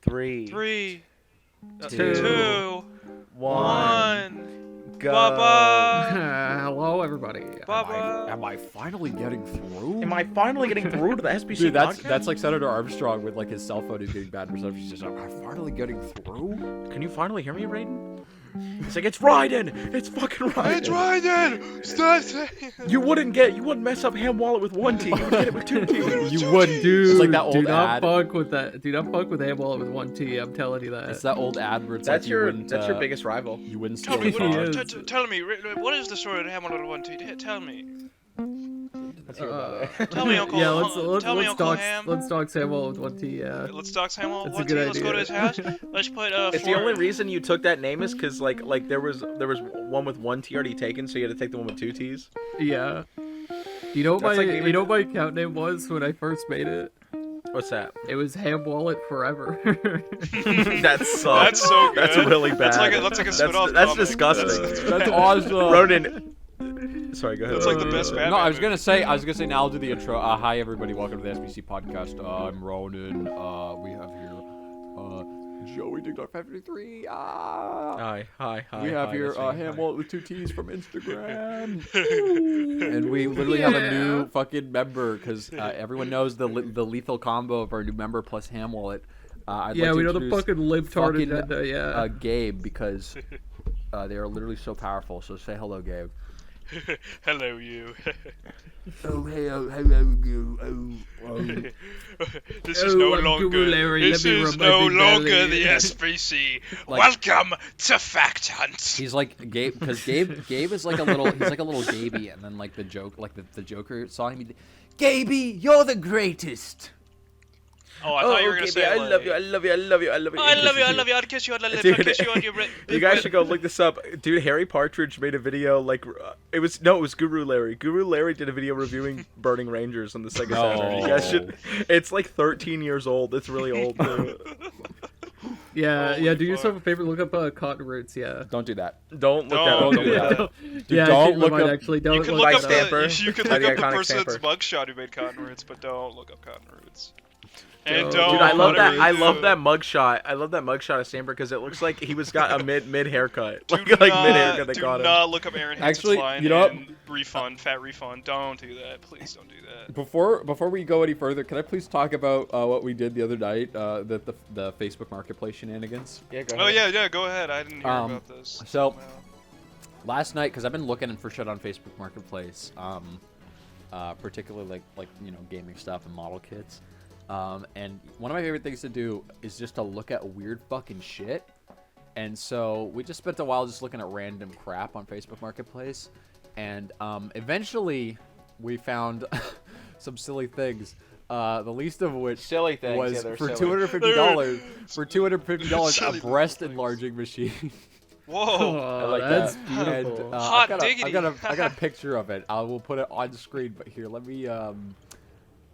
3, 2, 1, go. Bubba. Hello, everybody. Bubba. Am I finally getting through? Am I finally getting through to the SBC Dude, podcast? that's like Senator Armstrong with like his cell phone is getting bad reception. He's just, am I finally getting through? Can you finally hear me, Raiden? He's like, it's Raiden! It's fucking Raiden! It's Raiden! Stop saying You wouldn't mess up Gabewallett with 1 T. You would get it with 2 T. You wouldn't. Dude, It's like that old do not ad. fuck with that. Do not fuck with Gabewallett with 1 T. I'm telling you that. It's that old ad where it's That's like you your wouldn't, biggest rival. You wouldn't Tell steal me, a car. He is. tell me, what is the story of Hamilton 1 T? Tell me. Let's hear about it. Tell me, Uncle. Yeah, let's tell me, Uncle dox, Ham. let's dox Gabewallett with 1 T. Yeah. Let's dox Hamilton That's a 1 T. good Let's go to his idea. house. Let's put It's the only reason you took that name is because like there was one with 1 T already taken, so you had to take the one with 2 T's. Yeah. You know what That's my like you know what my account name was when I first made it? What's that? It was Gabewallett Forever. That sucks. That's so good. That's really bad. That's like a spin-off That's comic. disgusting. That's awesome. Ronan. Sorry, go ahead. That's like the best Batman No, I was movie. gonna say now I'll do the intro. Hi everybody, welcome to the SBC podcast. I'm Ronan. We have here Joey Dig53. Hi. We have hi, here that's me. Gabewallett with 2 T's from Instagram. And we literally have a new fucking member because everyone knows the lethal combo of our new member plus Gabewallett. I'd Yeah, like to we know the introduce fucking libtard fucking, agenda. Yeah. Gabe, because they are literally so powerful. So say hello, Gabe. Hello, you. Oh, hello, you. This is no I'm longer. Guru Larry, This let me is rub my no big longer belly. the SBC. Like- Welcome to Fact Hunt. He's like Gabe, because Gabe is like a little, he's like a little Gabey, and then like the Joker saw him. Gabey, you're the greatest. Oh, I thought you were gonna say. I like, love you. I love you. I love you. I love you. Oh, I love you. I love you. I'd kiss you on the lips. Dude, I'd kiss you on your. You guys should go look this up, dude. Harry Partridge made a video like it was Guru Larry. Guru Larry did a video reviewing Burning Rangers on the Sega Saturn. You guys should. It's like 13 years old. It's really old. Yeah, Holy yeah. Do fuck. yourself a favor. Look up Cotton Roots. Yeah. Don't do that. Don't look that Don't up. do Yeah. that. Dude, Yeah, don't I changed my look mind, up- actually. Don't You can look look that up up. Stamper. you can By look the up the iconic person's Stamper. mugshot who made Cotton Roots, but don't look up Cotton Roots. And Dude, don't. Dude, I love that. whatever I you love do. that mugshot. I love that mugshot of Stamper because it looks like he was got a mid haircut, Do like mid haircut. They do got him. not look up Aaron Hansen's Actually, line you know what? and fat refund. Don't do that. Please don't do that. Before we go any further, can I please talk about what we did the other night, the Facebook Marketplace shenanigans? Yeah, go Oh ahead. yeah, go ahead. I didn't hear about this. so- somehow. Last night, because I've been looking for shit on Facebook Marketplace, particularly like gaming stuff and model kits. And one of my favorite things to do is just to look at weird fucking shit. And so we just spent a while just looking at random crap on Facebook Marketplace. And eventually we found some silly things. The least of which Silly things. was Yeah, they're for silly. $250. For $250, Silly a breast things. enlarging machine. Whoa. Oh, like that's that. beautiful. And, Hot I diggity. got a picture of it. I will put it on screen. But here, let me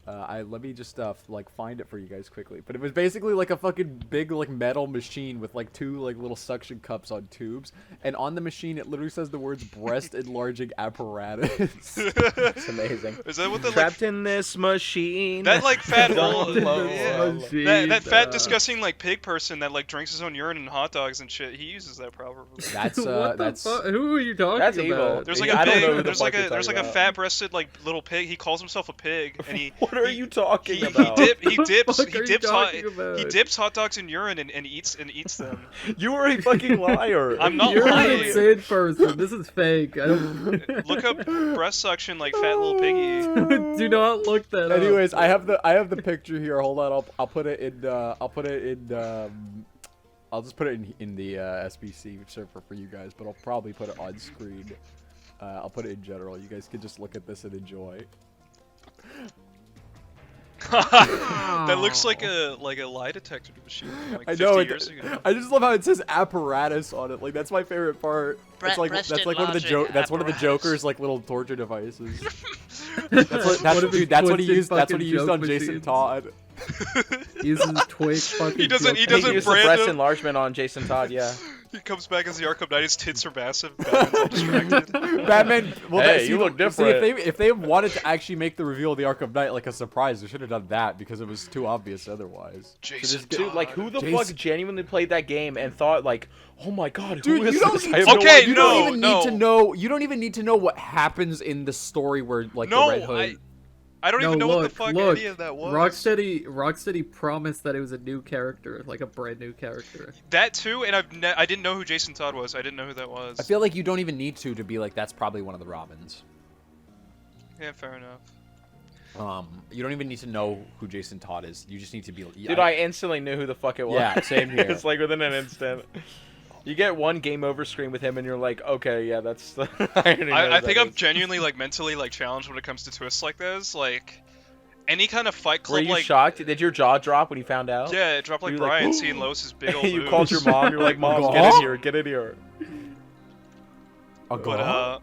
let me just like find it for you guys quickly. But it was basically like a fucking big like metal machine with like two like little suction cups on tubes, and on the machine it literally says the words breast enlarging apparatus. It's amazing. Is that what the Trapped in this machine. that like fat Don't old blow yeah. up. That fat disgusting like pig person that like drinks his own urine and hot dogs and shit. He uses that probably. That's What the that's fuck? Who are you talking That's about? evil. There's like I a don't know who pig. the There's fuck like you're a there's like talking a about. fat-breasted like little pig. He calls himself a pig, and he What are you talking he about? Fuck are you talking about? he dips hot dogs in urine and eats them. You are a fucking liar. I'm not You're lying. an insane person. This is fake. I don't. Look up breast suction like fat little piggy. Do not look that up. Anyways, I have the picture here. Hold on, I'll put it in I'll just put it in the SBC server for you guys, but I'll probably put it on screen. I'll put it in general. You guys can just look at this and enjoy. That looks like a lie detector machine from like I 50 know years ago. I just love how it says apparatus on it. Like that's my favorite part. That's like breast that's like one of the enlarging that's one of the apparatus. Joker's like little torture devices. What That's if he dude. That's what he twisted used. That's what he fucking used on joke Jason machines? Todd. He uses Twig fucking. He doesn't- he joke doesn't He used machines. the brand breast him. enlargement on Jason Todd, yeah. He comes back as the Arkham Knight. His tits are massive. Batman's all distracted. Batman. Well, Hey, see, you look see, different. if they wanted to actually make the reveal of the Arkham Knight like a surprise, they should have done that because it was too obvious otherwise. Jason Dude, like, who the Jason- fuck genuinely played that game and thought, like, oh my god, Dude, who is you don't this? need I have to- no Okay, idea. You don't No, even no. need to know. You don't even need to know what happens in the story where like the No, Red Hood. I don't No, even know look, what the fuck look. any of that was. Rocksteady promised that it was a new character, like a brand new character. That too, and I didn't know who Jason Todd was. I didn't know who that was. I feel like you don't even need to be like that's probably one of the Robins. Yeah, fair enough. You don't even need to know who Jason Todd is. You just need to be. Dude, I instantly knew who the fuck it was. Yeah, same here. It's like within an instant. You get one game over screen with him and you're like, okay, yeah, that's I already know who I that think I'm is. genuinely like mentally like challenged when it comes to twists like this. Like any kind of Fight Were Club, you like shocked? Did your jaw drop when you found out? yeah, it dropped like You were like, Brian seeing Lois's big old You boobs. called your mom. You're like, Mom, Huh? get in here, get in here. But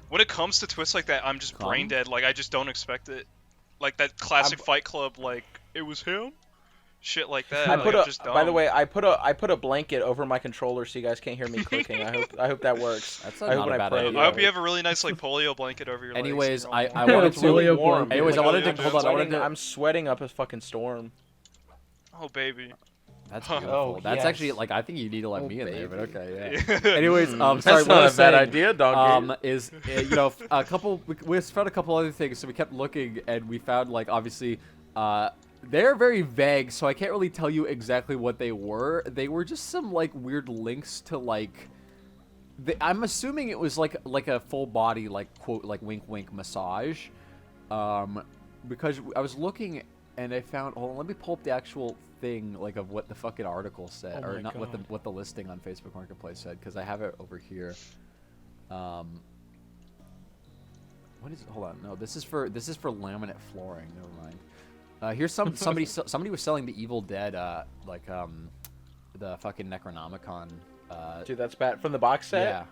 when it comes to twists like that, I'm just brain dead. Like I just don't expect it. Like that classic Fight Club, like it was him. Shit like that. I like, put I'm a. just By the dumb. way, I put a blanket over my controller so you guys can't hear me clicking. I hope that works. That's I hope not when a I bad play idea. I hope you have a really nice like polio blanket over your legs. Anyways, and you're all I warm. wanted It's to. really Polio warm. blanket. Anyways, I Like, wanted oh, to yeah, hold on. I wanted I'm to. sweating up a fucking storm. Oh baby. That's Oh, beautiful. That's yes. actually like I think you need to let Oh, me in there, but baby. okay, yeah. Anyways, sorry, That's what I not was a bad saying, idea, donkey. is you know a couple we found a couple other things, so we kept looking and we found like obviously they're very vague, so I can't really tell you exactly what they were. They were just some like weird links to like I'm assuming it was like a full body like quote like wink wink massage, because I was looking and I found. Hold on, let me pull up the actual thing like of what the fucking article said, Oh or my not God. what the listing on Facebook Marketplace said, because I have it over here. What is? Hold on, no, this is for laminate flooring. Never mind. Here's somebody was selling the Evil Dead like the fucking Necronomicon. Dude, that's bad. From the box set? Yeah,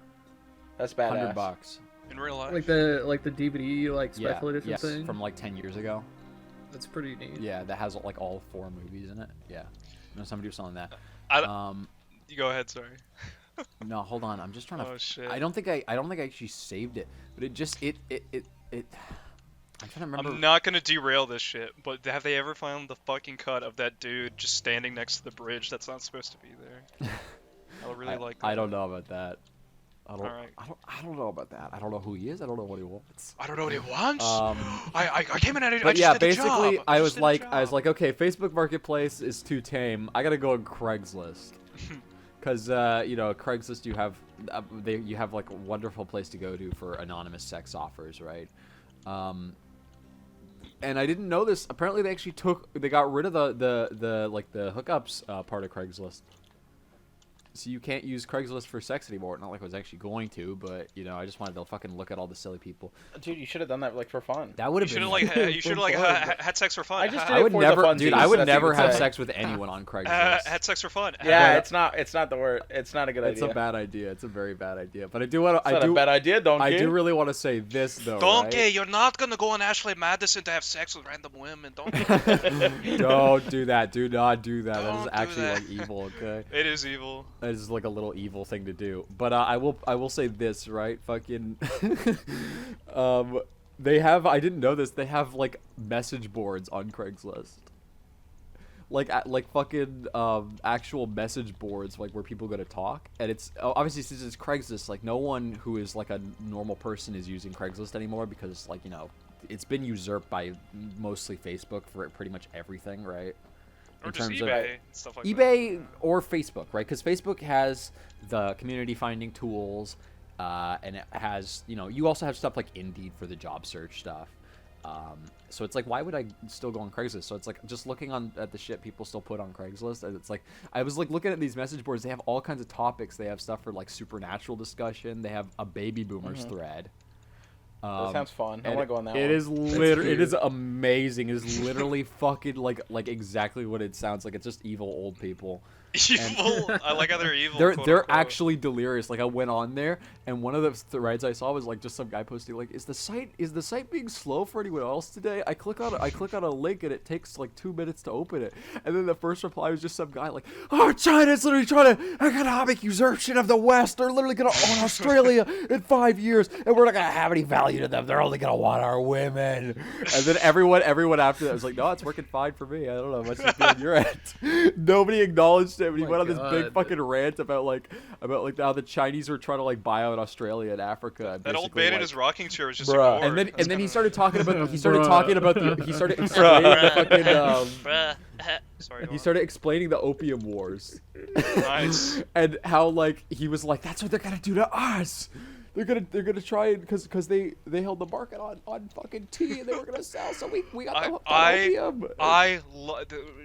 That's badass. $100. In real life. Like the DVD like Yeah, special edition yes, thing. from like 10 years ago. That's pretty neat. Yeah, that has like all 4 movies in it. Yeah, no, somebody was selling that. You go ahead. Sorry. No, hold on. I'm just trying to. Oh shit. I don't think I actually saved it, but it just it. I'm trying to remember. I'm not gonna derail this shit, but have they ever found the fucking cut of that dude just standing next to the bridge that's not supposed to be there? I really like that. I don't know about that. Alright. I don't know about that. I don't know who he is. I don't know what he wants. I don't know what he wants. Um, I came in and I But just yeah, did the basically, job. I just was did the like, job. okay, Facebook Marketplace is too tame. I gotta go on Craigslist, because you know, Craigslist you have like a wonderful place to go to for anonymous sex offers, right? And I didn't know this. Apparently, they got rid of the like the hookups part of Craigslist. So you can't use Craigslist for sex anymore. Not like I was actually going to, but you know, I just wanted to fucking look at all the silly people. Dude, you should have done that like for fun. That would You have should been. have you should have had sex for fun. I just did I it would for the never, funsies, dude. I would that's what never you have say. sex with anyone on Craigslist. had sex for fun. Yeah, But- it's not the word. It's not a good It's idea. a bad idea. It's a very bad idea. But I do want to. It's not a bad idea, donkey. I do really want to say this though. Donkey, right? you're not gonna go on Ashley Madison to have sex with random women. Don't. Don't do that. Do not do that. That is Don't do actually that. like evil. Okay, It is evil. that is like a little evil thing to do. But I will say this, right? Fucking, they have. I didn't know this. They have like message boards on Craigslist. Like fucking actual message boards, like where people go to talk, and it's obviously since it's Craigslist, like no one who is like a normal person is using Craigslist anymore, because like, you know, it's been usurped by mostly Facebook for pretty much everything, right? Or In just terms eBay of- and stuff like that. eBay or Facebook, right? Because Facebook has the community finding tools, and it has, you know, you also have stuff like Indeed for the job search stuff. So it's like, why would I still go on Craigslist? So it's like just looking at the shit people still put on Craigslist, and it's like I was like looking at these message boards. They have all kinds of topics. They have stuff for like supernatural discussion. They have a baby boomers thread. That sounds fun. I want to go on that one. It is literally, it is amazing. It is literally fucking like exactly what it sounds like. It's just evil old people. Evil. I like how they're evil. They're quote-unquote. actually delirious. Like I went on there, and one of the threads I saw was like just some guy posting like, "Is the site being slow for anyone else today?" I click on a link and it takes like 2 minutes to open it, and then the first reply was just some guy like, "Oh, China's literally trying to economic usurpation of the West. They're literally gonna own Australia in 5 years, and we're not gonna have any value to them. They're only gonna want our women." And then everyone after that was like, "No, it's working fine for me. I don't know what's on your end." Nobody acknowledged it. He went on this big fucking rant about like how the Chinese were trying to like buy out Australia and Africa. That old man in his rocking chair was just Bruh. ignored. And then he started talking about he started explaining the fucking he started explaining the opium wars. Nice. And how like he was like, that's what they're gonna do to us. They're gonna try it because they held the market on fucking tea and they were gonna sell. So we got the opium.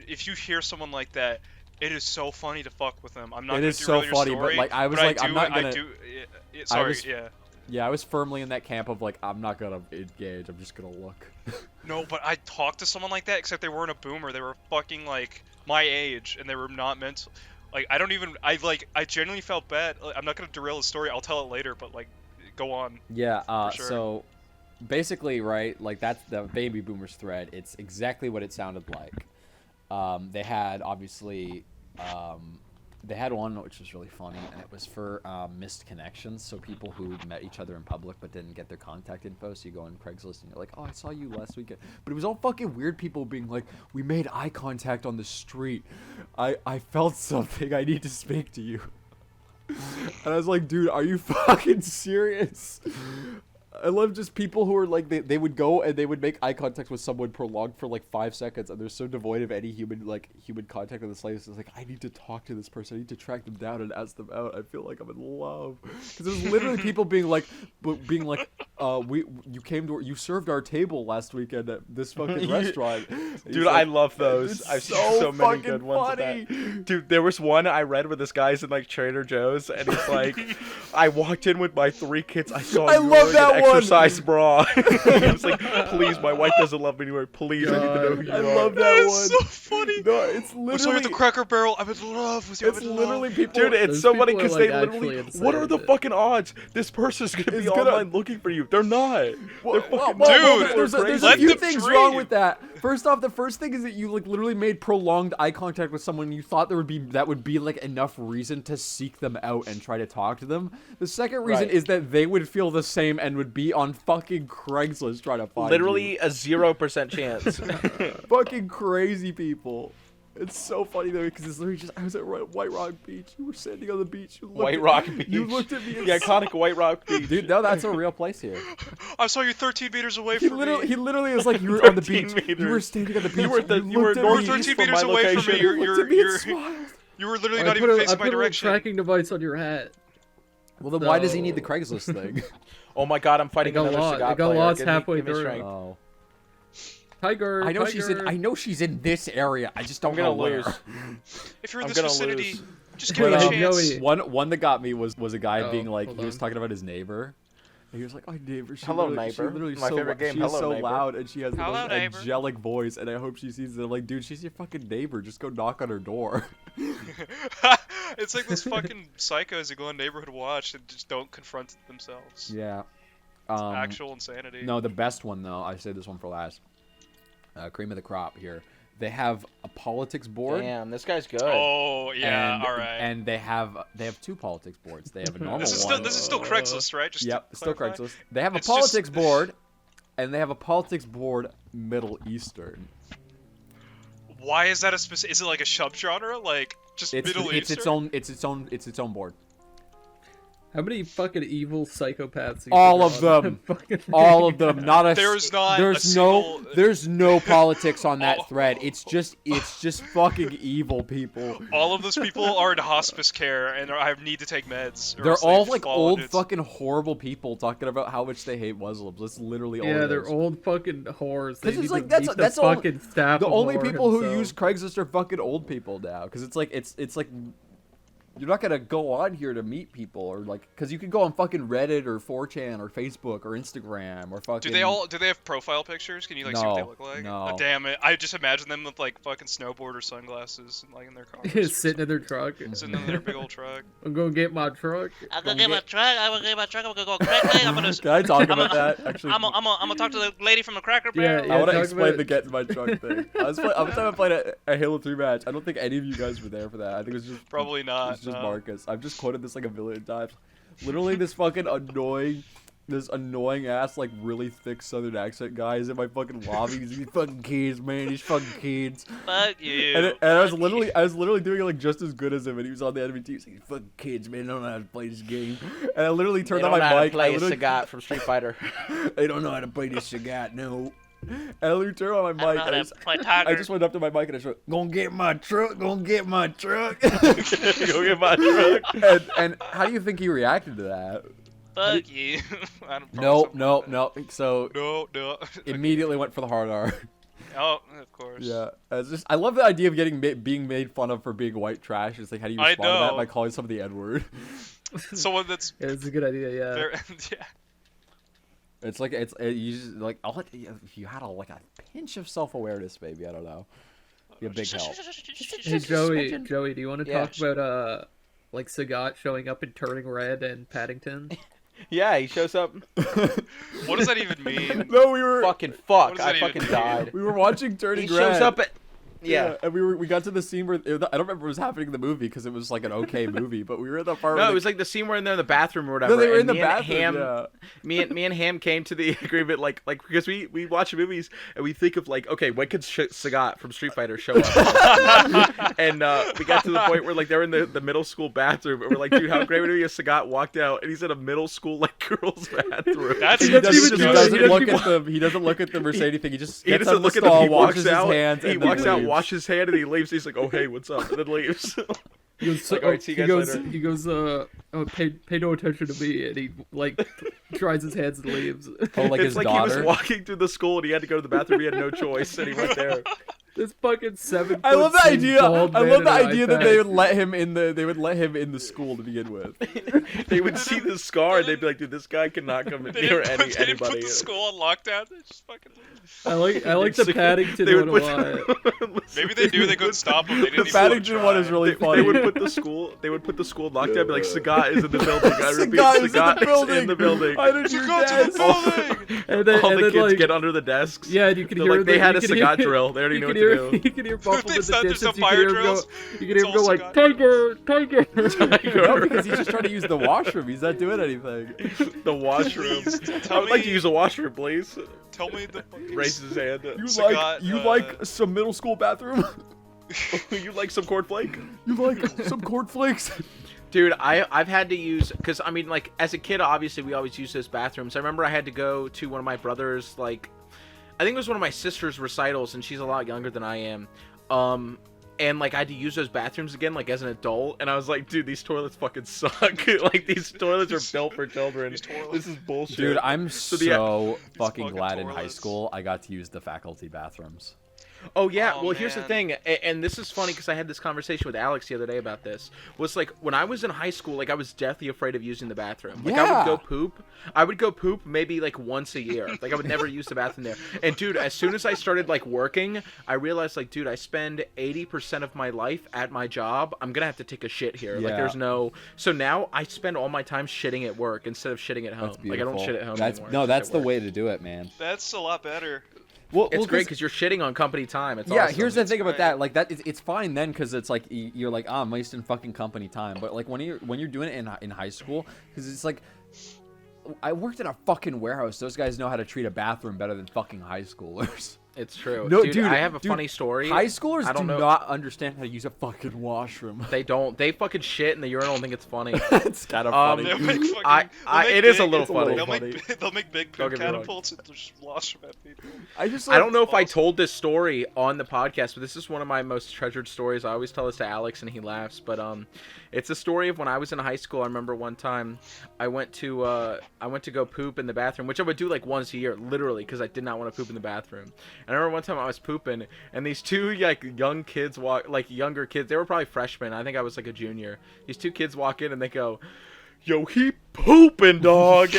If you hear someone like that, it is so funny to fuck with them. I'm not It gonna is so derail funny, your but story, like I was but like, I'm not gonna. Sorry, Yeah, I was firmly in that camp of like, I'm not gonna engage. I'm just gonna look. No, but I talked to someone like that, except they weren't a boomer. They were fucking like my age, and they were not meant. Like I genuinely felt bad. I'm not gonna derail the story. I'll tell it later, but like, go on. Yeah. Sure. So basically, right, like that's the baby boomers thread. It's exactly what it sounded like. They had obviously. They had one which was really funny, and it was for missed connections. So people who met each other in public but didn't get their contact info. So you go on Craigslist and you're like, "Oh, I saw you last weekend," but it was all fucking weird people being like, "We made eye contact on the street. I felt something. I need to speak to you." And I was like, "Dude, are you fucking serious?" I love just people who are like they would go and they would make eye contact with someone prolonged for like 5 seconds, and they're so devoid of any human contact in the slightest. It's like, I need to talk to this person. I need to track them down and ask them out. I feel like I'm in love. Because there's literally people being like, you served our table last weekend at this fucking restaurant. Dude, I love those. I've seen so many good ones of funny. that. Dude, there was one I read where this guy's in like Trader Joe's and he's like, "I walked in with my 3 kids. I saw you love wearing that an one. exercise bra." He was like, "Please, my wife doesn't love me anymore. Please, I need to know who you I are." love that That one. is so funny. No, it's I saw you literally at the Cracker Barrel. I'm in love with you. it's literally people. Dude, it's Those so funny people are, because like, they literally. actually What are the insane. fucking odds? This person's gonna be online looking for you. They're not. They're fucking Dude, there's a let few them things dream. wrong with that. First off, the first thing is that you like literally made prolonged eye contact with someone you thought that would be like enough reason to seek them out and try to talk to them. The second reason Right. is that they would feel the same and would be on fucking Craigslist trying to find Literally you. a 0% chance. Fucking crazy people. It's so funny though because it's literally just I was at White Rock Beach. You were standing on the beach. You looked White at Rock me. Beach. You looked at me. The iconic White Rock Beach. Dude, no, that's a real place here. I saw you 13 meters away He from literally me. was like, you were on the 13 beach. You were meters. standing on the beach. You were looked at northeast me. 13 from meters my away from location. me. You looked at me and smiled. You were literally I not put even a facing my direction. tracking device on your hat. Well, then why does he need the So- Craigslist thing? Oh my god, I'm fighting It got another lost- Sagat it got player. lost Give me- halfway give me through. strength. Oh. Tiger. I know Tiger. she's in this area. I just don't I'm gonna know where. lose. If you're in I'm this gonna vicinity, lose. just give me a But, chance. Joey- One that got me was a guy Oh, being like hold he was on. talking about his neighbor. And he was like, "Oh, neighbor, she Hello, literally, neighbor. She literally My so, favorite game, She is hello, so neighbor. loud and she has the Hello, most neighbor. angelic voice." And I hope she sees it. I'm like, dude, she's your fucking neighbor. Just go knock on her door. It's like those fucking psychos who go on Neighborhood Watch and just don't confront themselves. Yeah. Actual insanity. No, the best one though. I saved this one for last. Cream of the crop here. They have a politics board. Damn, this guy's good. Oh yeah, and, all right. And they have 2 politics boards. They have a normal this is one. still Craigslist, right? Just Yep, to still clarify. Craigslist. They have a It's just- politics board, and they have a politics board Middle Eastern. Why is that a specific? Is it like a subgenre? Like just Middle Eastern? It's its own board. How many fucking evil psychopaths? All of them. All of them. Not a. There's not There's a no. single- There's no politics on that Oh. thread. It's just fucking evil people. All of those people are in hospice care and I need to take meds. or They're else all they like fall old into- fucking horrible people talking about how much they hate Muslims. That's literally all. Yeah, it they're is. old fucking whores. They This is need like to that's beat that's the all. fucking staff. The of only War people who himself. use Craigslist are fucking old people now, because it's like You're not gonna go on here to meet people or like, cause you can go on fucking Reddit or 4chan or Facebook or Instagram or fucking. Do they have profile pictures? Can you like see what they look like? No. Oh, damn it! I just imagine them with like fucking snowboard or sunglasses and like in their cars. Sitting in their truck. Sitting in their big old truck. I'm gonna get my truck. I'm gonna get my truck. I'm gonna get my truck. I'm gonna go quickly. I'm gonna. Can I talk about that? Actually, I'm gonna talk to the lady from the Cracker Yeah, Barrel. I want to talk explain about the get in my truck thing. I'm time I played a Halo 3 match. I don't think any of you guys were there for that. I think it was just Probably not. It was just no. Marcus. I've just quoted this like a million times. Literally, this fucking annoying ass like really thick Southern accent guy is in my fucking lobby. These fucking kids, man. These fucking kids. Fuck you. And I was literally doing it like just as good as him, and he was on the enemy team. He's like, "Fucking kids, man, they don't know how to play this game." And I literally turned on my mic. Play Sagat from Street Fighter. They don't know how to play this Sagat, no. And I literally turned on my mic. I just went up to my mic and I said, "Gonna get my truck, gonna get my truck." Go get my truck. And how do you think he reacted to that? Fuck you. I don't No. probably So No. immediately went for the hard R. Oh, of course. Yeah, I love the idea of being made fun of for being white trash. It's like, how do you I respond to that know. by calling somebody the N-word? Someone that's Yeah, it's a good idea. Yeah. yeah. It's like you just like if you had a pinch of self-awareness, maybe, I don't know, be a big help. Hey Joey, do you want to Yeah. talk about like Sagat showing up and turning red and Paddington? Yeah, he shows up. What does that even mean? No, we were Fucking What fuck. does I that fucking even mean? died. we were watching Turning He Red. shows up at. Yeah. And we got to the scene where I don't remember what was happening in the movie because it was like an okay movie, but we were at the part. No, where it was like the scene where they're in the bathroom or whatever. no, they were in and the me and bathroom. Ham, Yeah. me and Ham came to the agreement like because we watch movies and we think of like, okay, when could Sagat from Street Fighter show up? And we got to the point where like they're in the middle school bathroom and we're like, dude, how great would it be if Sagat walked out and he's in a middle school like girls bathroom? That's He doesn't disgusting. He doesn't look at the Mercedes thing. He just He gets doesn't out of look the at them. stall, He walks washes out. his hands, He and then walks out, leaves. washes his hand, and he leaves. He's like, "Oh hey, what's up?" And then leaves. He goes, Like, all right, see you guys later. He goes, oh, pay no attention to me, and he like dries his hands and leaves. Oh, like It's his like daughter. he was walking through the school and he had to go to the bathroom. He had no choice, and he went there. This fucking 7 I love the idea. bald I man love in the an idea that iPad. they would let him in the. They would let him in the school to begin with. They would see the scar and they'd be like, "Dude, this guy cannot come They near didn't put anybody." the school on lockdown. They just fucking. I like the Paddington They one would a lot. put, Maybe they knew they couldn't stop him. They didn't The even Paddington one is try. really They funny. would put the school. They would put the school in lockdown. Be like, "Sagat is in the building." I repeat, Sagat is Sagat in the building. Why did you Go to dance? the building. And then, All and the then, kids like, get under the desks. yeah, and you can They're hear like, they the- had you a can Sagat hear- drill. They already you know can what hear, to do. You can hear Buffalo in It's the not- there's distance. no You can fire hear him go. drills. You can hear him It's go all like Sagat. tiger. No, because he's just trying to use the washroom. He's not doing anything. The washroom. Please, I tell would like to me- use a washroom, please. Tell me the fucking. Raises his hand. Sagat, You like some middle school bathroom? You like some cornflake? You like some cornflakes? Dude, I've had to use, because I mean, like, as a kid, obviously we always use those bathrooms. I remember I had to go to one of my brother's, like, I think it was one of my sister's recitals, and she's a lot younger than I am. And like I had to use those bathrooms again, like as an adult, and I was like, dude, these toilets fucking suck. Like these toilets are built for children. These toilets. This is bullshit. Dude, I'm the- so fucking fucking glad in high toilets. school I got to use the faculty bathrooms. Oh yeah, Oh, well here's the man. thing, and this is funny because I had this conversation with Alex the other day about this. Was like when I was in high school, like I was deathly afraid of using the bathroom. Like I Yeah. would go poop. I would go poop maybe like once a year. Like I would never use the bathroom there. And dude, as soon as I started like working, I realized like, dude, I spend 80% of my life at my job. I'm gonna have to take a shit here. Like Yeah. there's no. So now I spend all my time shitting at work instead of shitting at home. That's Like I don't beautiful. shit at home That's anymore. no, I that's shit the at work. way to do it, man. That's a lot better. Well, It's great because you're shitting on company time. It's yeah, awesome. here's the thing about great. that. Like that, it's fine then because it's like you're like, I'm wasting fucking company time. But like when you're doing it in high school, because it's like, I worked in a fucking warehouse. Those guys know how to treat a bathroom better than fucking high schoolers. It's true. No, dude, dude, I have a dude, funny story. High schoolers I don't do know. not understand how to use a fucking washroom. They don't. They fucking shit in the urinal and think it's funny. It's kind of funny. They'll make fucking, I- they'll make it is a big- little funny. They'll funny. make, they'll make big Don't poop get me wrong. catapults and just launch them at people. I don't know if I told this story on the podcast, but this is one of my most treasured stories. I always tell this to Alex and he laughs, but it's a story of when I was in high school. I remember one time I went to go poop in the bathroom, which I would do like once a year, literally, because I did not want to poop in the bathroom. And I remember one time I was pooping, and these two like younger kids, they were probably freshmen. I think I was like a junior. These two kids walk in and they go, "Yo, he pooping, dog,"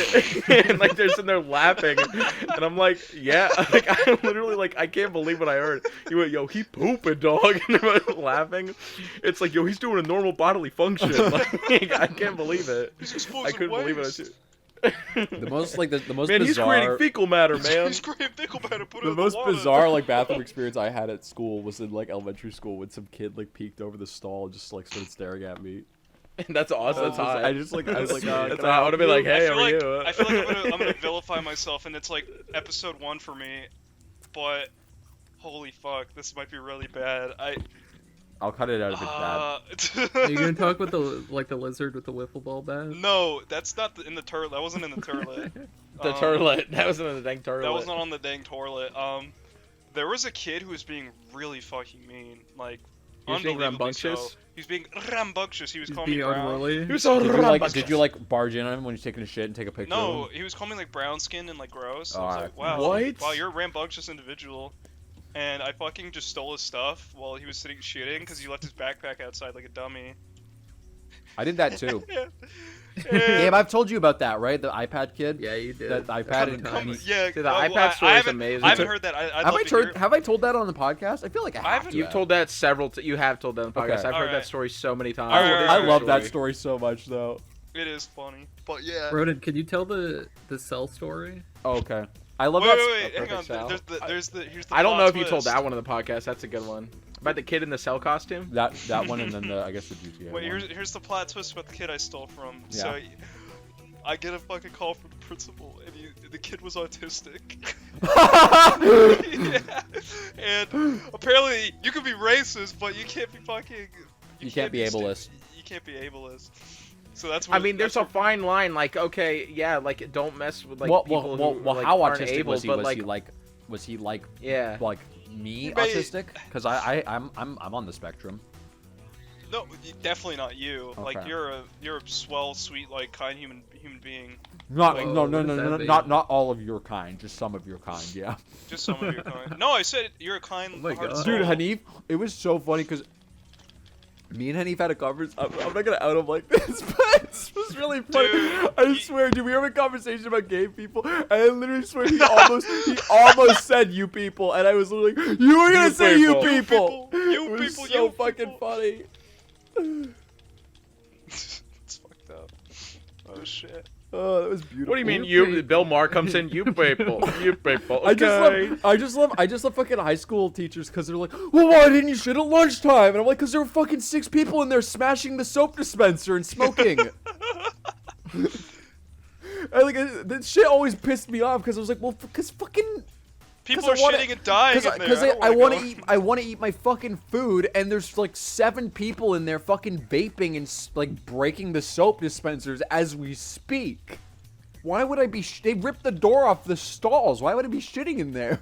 and like they're sitting there laughing, and I'm like, "Yeah," like I'm literally like, I can't believe what I heard. He went, "Yo, he pooping, dog," and they're laughing. It's like, "Yo, he's doing a normal bodily function." Like, I can't believe it. I couldn't believe it. The most Man, bizarre. he's creating fecal matter, man. He's creating fecal matter. Put it The in most water. bizarre like bathroom experience I had at school was in like elementary school when some kid like peeked over the stall and just like started staring at me. That's awesome. That's hot. I was like, That's can hot. I I would have been like, "Hey, I how are you?" I feel like I'm gonna vilify myself, and it's like episode 1 for me. But holy fuck, this might be really bad. I'll cut it out if it's bad. Are you gonna talk with the lizard with the wiffle ball bat? No, that's not in the turlet. That wasn't in the turlet. The turlet. That wasn't in the dang turlet. That was not on the dang toilet. There was a kid who was being really fucking mean, like He was being unbelievably rambunctious? So. He was being rambunctious. He was He's calling me being brown. unruly. He was so Did you like barge in on him when he's taking a shit and take a picture? No, Of him? he was calling me like brown skin and like gross. I was Alright. like, wow, What? wow, you're a rambunctious individual. And I fucking just stole his stuff while he was sitting shitting because he left his backpack outside like a dummy. I did that too. And- Gabe, I've told you about that, right? The iPad kid. Yeah, you did. That iPad and Come- yeah, Dude, the well, iPad story I is haven't- amazing. I haven't heard that. I'd have love I to told hear- Have I told that on the podcast? I feel like I have to. You've told that several. You have told that on the podcast. Okay. I've heard Alright. that story so many times. Alright, What is alright, your I love that story? story so much, though. It is funny, but yeah. Ronan, can you tell the cell story? Oh, okay. I love Wait, that. wait, hang perfect on. Sal. Here's the. I don't know plot if you told twist. that one on the podcast. That's a good one. About the kid in the cell costume. That one and then I guess the GTA Wait, one. here's the plot twist about the kid I stole from. Yeah. So, I get a fucking call from the principal, and the kid was autistic. Yeah. And apparently, you can be racist, but you can't be fucking. You can't be ableist. You can't be ableist. So that's. I mean, there's a fine line. Like, okay, yeah, like don't mess with like people who like, how aren't autistic able, was he? but Was he like yeah. like me He may- autistic? Because I'm on the spectrum. No, definitely not you. Like Okay. you're a swell, sweet, like kind human being. Not Whoa, no what does that mean? not all of your kind, just some of your kind. Yeah. Just some of your kind. No, I said you're a kind. Oh my heart God. soul. Dude, Hanif, it was so funny because me and Hanif had a conversation. I'm not gonna out him like this, but it was really funny. Dude, I swear, dude, we were having a conversation about gay people, and I literally swear he almost said "you people," and I was literally like, "You were gonna You say you people. people." You It was people, so you fucking people. funny. It's fucked up. Oh shit. Oh, that was beautiful. What do you mean you? Bill Maher comes in. You people. You people. Okay. I just love fucking high school teachers because they're like, well, why didn't you shit at lunchtime? And I'm like, because there were fucking 6 people in there smashing the soap dispenser and smoking. That shit always pissed me off because I was like, well, because fucking. People 'Cause are I wanna- shitting and dying in there. Because don't I wanna want go. to eat. I want to eat my fucking food, and there's like 7 people in there fucking vaping and like breaking the soap dispensers as we speak. Why would I be? They ripped the door off the stalls. Why would I be shitting in there?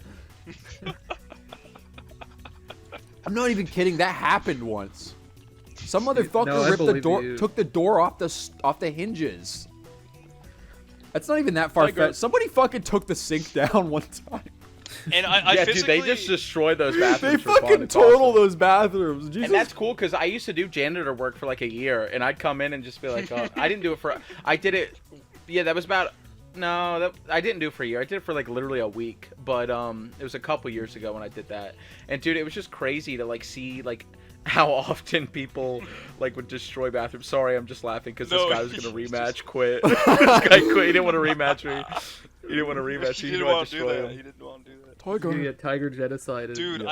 I'm not even kidding. That happened once. Some motherfucker No, I ripped the believe door, you. took the door off the hinges. That's not even that far fetched. Somebody fucking took the sink down one time. And I Yeah, dude, physically. they just destroyed those They bathrooms. for fun. fucking It's total awesome. those bathrooms. Jesus. And that's cool because I used to do janitor work for like a year, and I'd come in and just be like, oh, I didn't do it for. I did it. Yeah, that was about. No, I didn't do it for a year. I did it for like literally a week, but it was a couple years ago when I did that. And dude, it was just crazy to like see like how often people like would destroy bathrooms. Sorry, I'm just laughing because No, this guy was gonna he's rematch. Quit. This guy quit. He didn't want to rematch me. He didn't want to rematch. He He didn't knew I'd want to do destroy that. him. He didn't want to do that. You get tiger genocide. Dude, Yeah.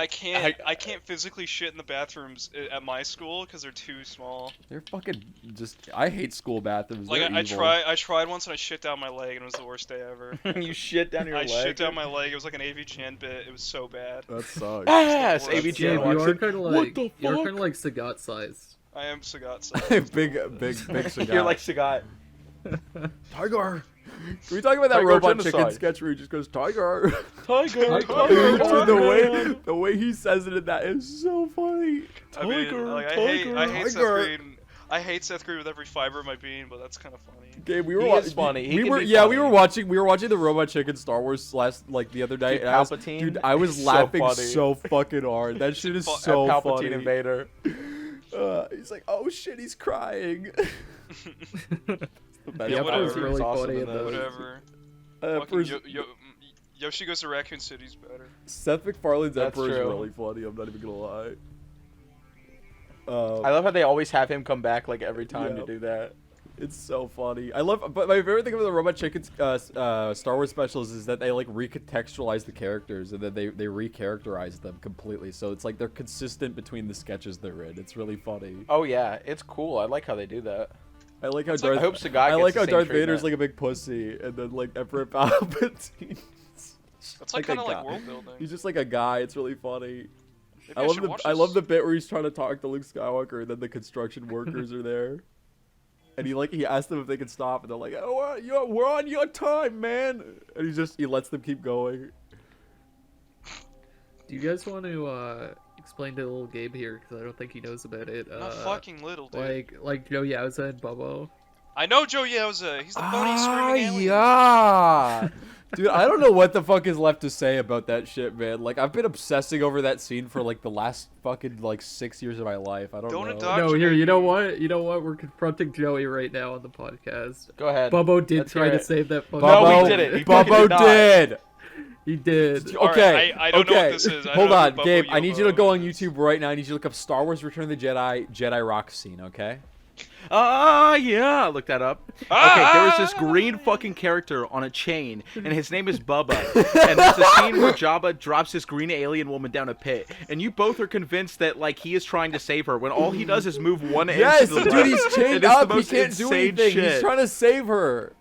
I can't physically shit in the bathrooms at my school because they're too small. They're fucking just. I hate school bathrooms. Like They're evil. I tried once and I shit down my leg and it was the worst day ever. You shit down your I leg. shit down my leg. It was like an AV Chan bit. It was so bad. That sucks. Yes, Gabe, ABG. Gabe, you walks are in, kind of "What like the you're fuck?" kind of like Sagat size. I am Sagat. big cigar. You're like Sagat. Tiger. Can we talk about that Tiger robot genocide. chicken sketch where he just goes Tiger? Tiger. Dude, Tiger. the way he says it in that is so funny. I mean, Tiger, like, tiger, I hate Seth tiger. Green. I hate Seth Green with every fiber of my being, but that's kind of funny. Gabe, we were He watching. is funny. He We can were be yeah, we funny. were watching the Robot Chicken Star Wars the other night. Dude, and Palpatine I was is so laughing funny. so fucking hard. That shit is Fu- so Palpatine funny. and Vader. He's like, oh shit, he's crying. The best Yeah, That was whatever. really It's awesome funny in in that. those. Whatever. Fucking first, Yoshi Goes to Raccoon City's better. Seth MacFarlane's That's Emperor is true. really funny. I'm not even gonna lie. I love how they always have him come back like every time Yeah. to do that. It's so funny. But my favorite thing about the Robot Chicken Star Wars specials is that they like recontextualize the characters and then they recharacterize them completely. So it's like they're consistent between the sketches they're in. It's really funny. Oh yeah, it's cool. I like how they do that. I like how I hope Sagai I gets like the how same Darth treatment. Vader's like a big pussy, and then like Emperor Palpatine. That's like a kind of like guy. world building. He's just like a guy. It's really funny. Maybe I should watch love this. the bit where he's trying to talk to Luke Skywalker, and then the construction workers are there, and he asks them if they can stop, and they're like, "Oh, we're on your time, man," and he lets them keep going. Do you guys want to explain to little Gabe here? Because I don't think he knows about it. Not fucking little, dude. Like Joe Yowza and Bubbo. I know Joe Yowza. He's the bony screaming alien. yeah. Dude, I don't know what the fuck is left to say about that shit, man. Like, I've been obsessing over that scene for like the last fucking like 6 years of my life. I don't Don't know. adopt- No, here. You know what? You know what? We're confronting Joey right now on the podcast. Go ahead. Bubbo did Let's try hear to it. save that fucking. No, we didn't. He fucking Bubbo did not. did. He did. All right, Okay. I don't know okay. what this is. I Hold don't know on, who Bubbo Gabe. I need you to Yobo go on is. YouTube right now. I need you to look up Star Wars: Return of the Jedi rock scene. Okay. Yeah, look that up. Okay, there was this green fucking character on a chain, and his name is Bubba. And there's a scene where Jabba drops this green alien woman down a pit, and you both are convinced that like he is trying to save her, when all he does is move one Yes, inch to the dude. left. He's It chained is the up. He most can't do insane anything. shit. He's trying to save her.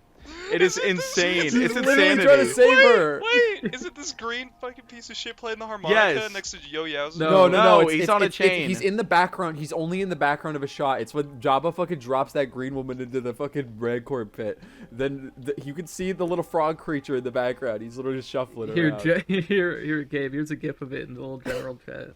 It is insane. He's It's literally insanity. trying to save her. Wait, is it this green fucking piece of shit playing the harmonica Yes. next to Yo Yowza? No. No. He's on a chain. He's in the background. He's only in the background of a shot. It's when Jabba fucking drops that green woman into the fucking Rancor pit. Then you can see the little frog creature in the background. He's literally just shuffling Here, around. here, Gabe. Here's a gif of it in the little general chat.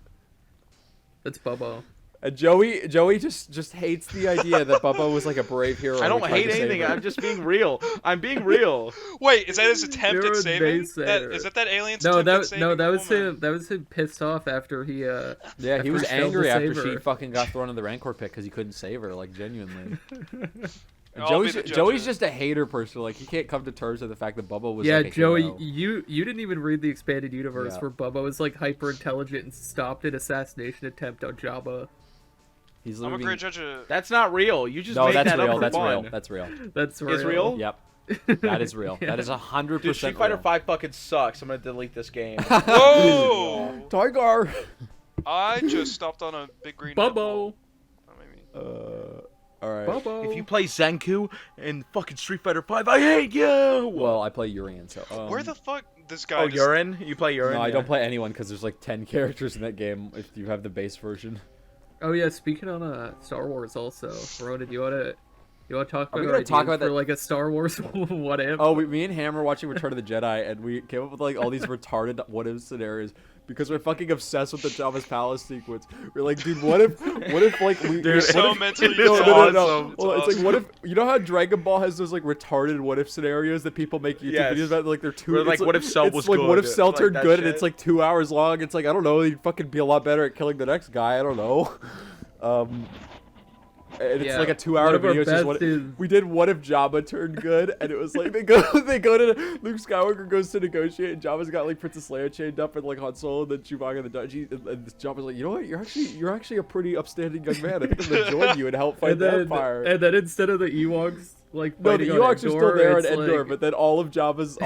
That's Bubbo. And Joey just hates the idea that Bubba was like a brave hero. I don't who tried hate to save anything. her. I'm just being real. I'm being real. Wait, is that his attempt You're at a saving? naysayer. Is that alien's No, attempt at that saving the was woman? him. That was him pissed off after he. Yeah, he after was failed to angry after save she her. fucking got thrown in the Rancor pit because he couldn't save her, like genuinely. And I'll be Joey's the judge Joey's of it. just a hater person. Like he can't come to terms with the fact that Bubba was Yeah, like a Joey, hero. you didn't even read the expanded universe Yeah. where Bubba was like hyper intelligent and stopped an assassination attempt on Jabba. He's I'm a literally great judge of. That's not real. You just no, made that's that real. up for That's fun. real. That's real. That's real. It's real? Yep, that is real. Yeah. That is 100% Dude, Street Fighter real. 5 fucking sucks. I'm gonna delete this game. Whoa! Tiger. I just stopped on a big green. nipple. Bubbo. Oh, maybe. All right. Bubbo. If you play Zenku in fucking Street Fighter 5, I hate you. Well, I play Urian, so. Where the fuck this guy? Oh, just... urine? You play urine? No, I Yeah. don't play anyone because there's like 10 characters in that game. If you have the base version. Oh yeah, speaking on Star Wars also, Ronan, you wanna talk Are we about gonna our talk ideas about for that- like a Star Wars what if? Oh, me and Ham were watching Return of the Jedi, and we came up with like all these retarded what if scenarios because we're fucking obsessed with the Jabba's palace sequence. We're like, dude, what if like we Dude, what so if- mentally no, awesome. Well, it's like what if you know how Dragon Ball has those like retarded what if scenarios that people make YouTube Yes. videos about like they're two Where, like, it's what if Cell it's was like what good? if Cell Like turned that good and shit. it's like 2 hours long. It's like I don't know, he'd fucking be a lot better at killing the next guy. I don't know. And it's Yeah, like a 2 one hour of our video. It's just best what is- we did. What if Jabba turned good? And it was like they go to Luke Skywalker goes to negotiate, and Jabba's got like Princess Leia chained up and like Han Solo, and then Chewbacca and the Dutchie, and Jabba's like, you know what? You're actually a pretty upstanding young man. I think I'm gonna join you and help fight the Empire. and then instead of the Ewoks like No, the fighting on Ewoks are still Endor, there on it's Endor, like- but then all of Jabba's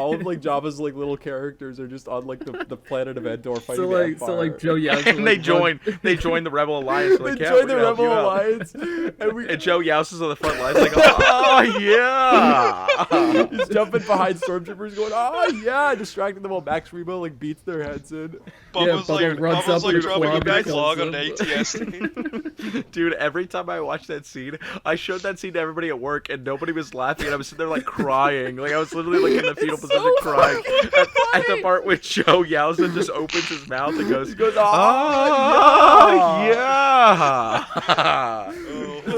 like little characters are just on like the planet of Endor fighting so the like Empire. so like Joe Yowza And like, they join the Rebel Alliance. Like, They yeah, joined we're the gonna help Rebel you out. Alliance, and we And Joe Youse is on the front lines like, oh yeah. He's jumping behind stormtroopers, going, "Oh yeah!" distracting them while Max Rebo like beats their heads in. Bubba's Bubba like, runs Bubba's up like with a dropping a club big and log kills on him. ATST. Dude, every time I watch that scene, I showed that scene to everybody at work, and nobody was laughing, and I was sitting there like crying, like I was literally like in the fetal position so crying at the part where Joe Yowza just opens his mouth and goes, "Oh yeah."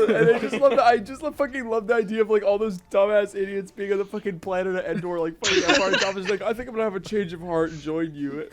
And I just fucking love the idea of like all those dumbass idiots being on the fucking planet of Endor, like fucking Empire Thomas, like I think I'm gonna have a change of heart and join you.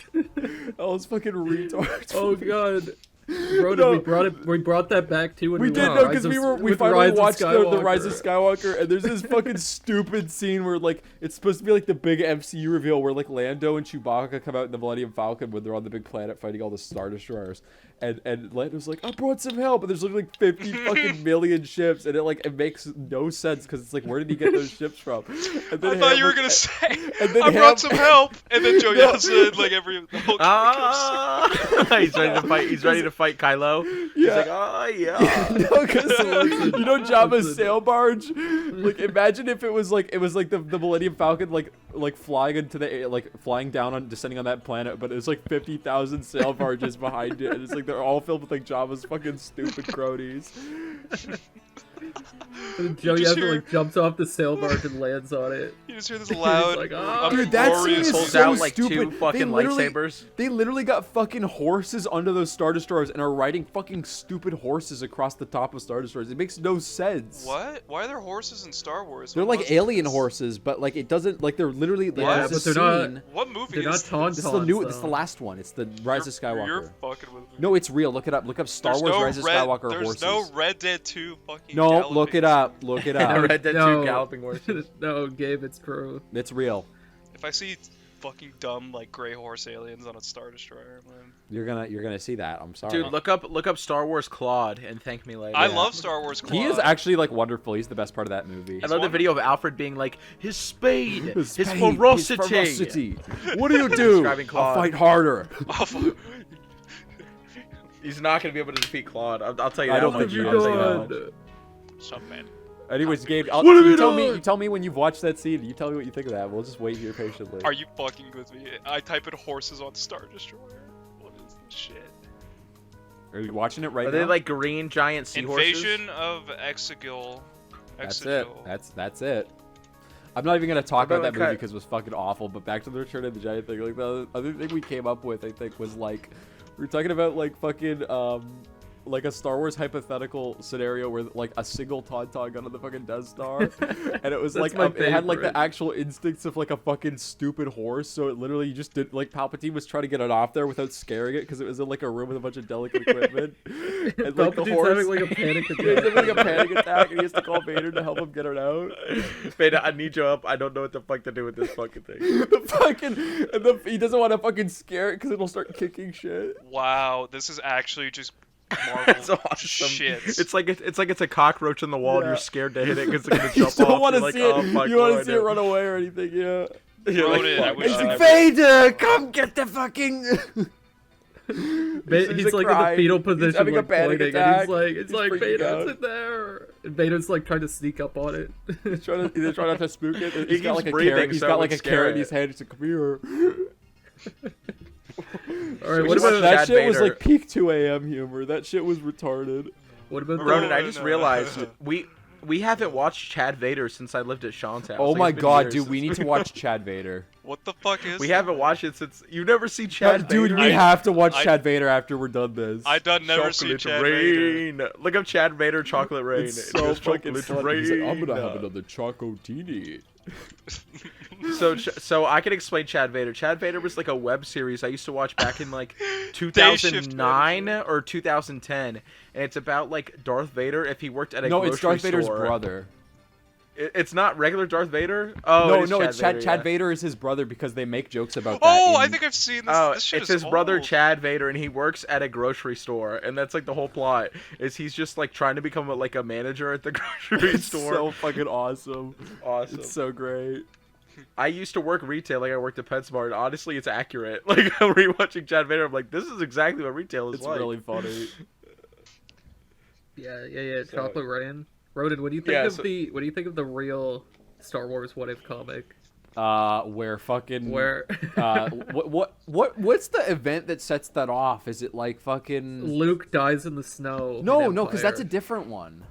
All those fucking retards. Oh god. Ronan, No. we brought that back too. When We did watched because we with finally Rise of watched the Rise of Skywalker. Skywalker, and there's this fucking stupid scene where like it's supposed to be like the big MCU reveal where like Lando and Chewbacca come out in the Millennium Falcon when they're on the big planet fighting all the Star Destroyers, and Lando's like, I brought some help, and there's literally like 50 fucking million ships, and it makes no sense because it's like, where did he get those ships from? And I then thought you were Ham- gonna say, and then I brought some help, and then Joe No. said, like the whole He's ready to fight. He's ready to fight Kylo. He's Yeah. like, oh yeah. No, because you know Jabba's sail barge. Like, imagine if it was like the Millennium Falcon like flying into the flying down on descending on that planet, but it's like 50,000 sail barges behind it, and it's like they're all filled with like Jabba's fucking stupid cronies. And Joe just Yasser hear- like jumps off the sail barge and lands on it. You just hear this loud, like, "Ah." Dude, that scene uproarious is Pulls so out like stupid. two fucking lightsabers. They literally got fucking horses under those Star Destroyers and are riding fucking stupid horses across the top of Star Destroyers. It makes no sense. What? Why are there horses in Star Wars? They're What like was alien this? horses, but like it doesn't like they're literally like, Yeah, there's but this they're not- scene- What movie They're is not this? This is the new. Tauntauns, This is the though. last one. It's the Rise of Skywalker. You're fucking with me. No, it's real. Look it up. Look up Star There's Wars no Rise of Red- Skywalker There's horses. no Red Dead 2 fucking. No, look it galloping. up. Look it I up. read that No. too. Galloping horses. No, Gabe, it's true. It's real. If I see fucking dumb like gray horse aliens on a Star Destroyer, man. You're gonna see that. I'm sorry. Dude, look up Star Wars Claude and thank me later. I love Star Wars. he is Claude. actually like wonderful. He's the best part of that movie. I love the video of Alfred being like, his spade, his Spade, ferocity. What do you do? Describing I'll Claude. fight harder. Oh, fuck. He's not gonna be able to defeat Claude. I'll tell you I that don't much. think you I'll tell you that done? much. Sup, man. Anyways, Gabe, What have you you tell done? me when you've watched that scene. You tell me what you think of that. We'll just wait here patiently. Are you fucking with me? I type in horses on Star Destroyer. What is this shit? Are you watching it right Are now? they like green giant seahorses? Invasion of Exegil. That's it. That's it. I'm not even gonna talk What about about that movie like because it was fucking awful. But back to the Return of the Giant thing. Like the other thing we came up with, I think, was like we were talking about like fucking like a Star Wars hypothetical scenario where like a single Tauntaun got on the fucking Death Star, and it was That's like my it had like the favorite. actual instincts of like a fucking stupid horse. So it literally you just did like Palpatine was trying to get it off there without scaring it because it was in like a room with a bunch of delicate equipment, and like the Palpatine's horse. having like a panic He's attack. having like a panic attack, and he has to call Vader to help him get it out. Vader, I need you up. I don't know what the fuck to do with this fucking thing. He doesn't want to fucking scare it because it'll start kicking shit. Wow, this is actually just Marvel That's awesome. shit. It's like it's a cockroach in the wall, and Yeah. you're scared to hit it because it's gonna You jump don't off. want to You're see like, it. oh, fuck, You what want do to see I it do? run away or anything. Yeah. You're Ronan, I fuck, wish It's I God. Vader, come get the fucking. He's like in the fetal position, having a like panic pointing, attack. and it's like freaking Vader, out. it's in there. And Vader's like trying to sneak up on it. He's trying not to spook it. He's He got keeps like a breathing carrot. He's so got it like would a carrot in scare his hand. He's like, come here. All right, We what should watch about that Chad shit was Vader. like peak 2 a.m. humor. That shit was retarded. what about Ronan, the, I just realized we haven't watched Chad Vader since I lived at Sean's house. Oh Like, my it's been god, years dude, since- we need to watch Chad Vader. What the fuck is? We that? haven't watched it since you've never seen Chad Dude, Vader. we have to watch I- Chad Vader after we're done this. I done never seen Chocolate Chad Vader. Rain. Look up Chad Vader Chocolate Rain. It's It so goes fucking Chocolate funny. He's like, I'm Rain. gonna have another Chocotini. So I can explain Chad Vader. Chad Vader was like a web series I used to watch back in like Day shift 2009 manager. or 2010, and it's about like Darth Vader if he worked at a No, grocery it's Darth Vader's store. brother. It's not regular Darth Vader. Oh, No, it is no, Chad it's Chad. Vader, Chad yeah. Vader is his brother because they make jokes about that. Oh, in- I think I've seen this. Oh, This shit it's is his brother old. Chad Vader, and he works at a grocery store, and that's like the whole plot. Is he's just like trying to become like a manager at the grocery It's store. so fucking awesome. Awesome. It's so great. I used to work retail, like I worked at PetSmart. Honestly, it's accurate. Like I'm rewatching Chad Vader, I'm like, this is exactly what retail is It's like. really funny. yeah, So- Chocolate Rain. Ronan, what do you think Yeah, of so- what do you think of the real Star Wars What If comic? Where fucking Where what's the event that sets that off? Is it like fucking Luke dies in the snow? No, in because that's a Empire. different one.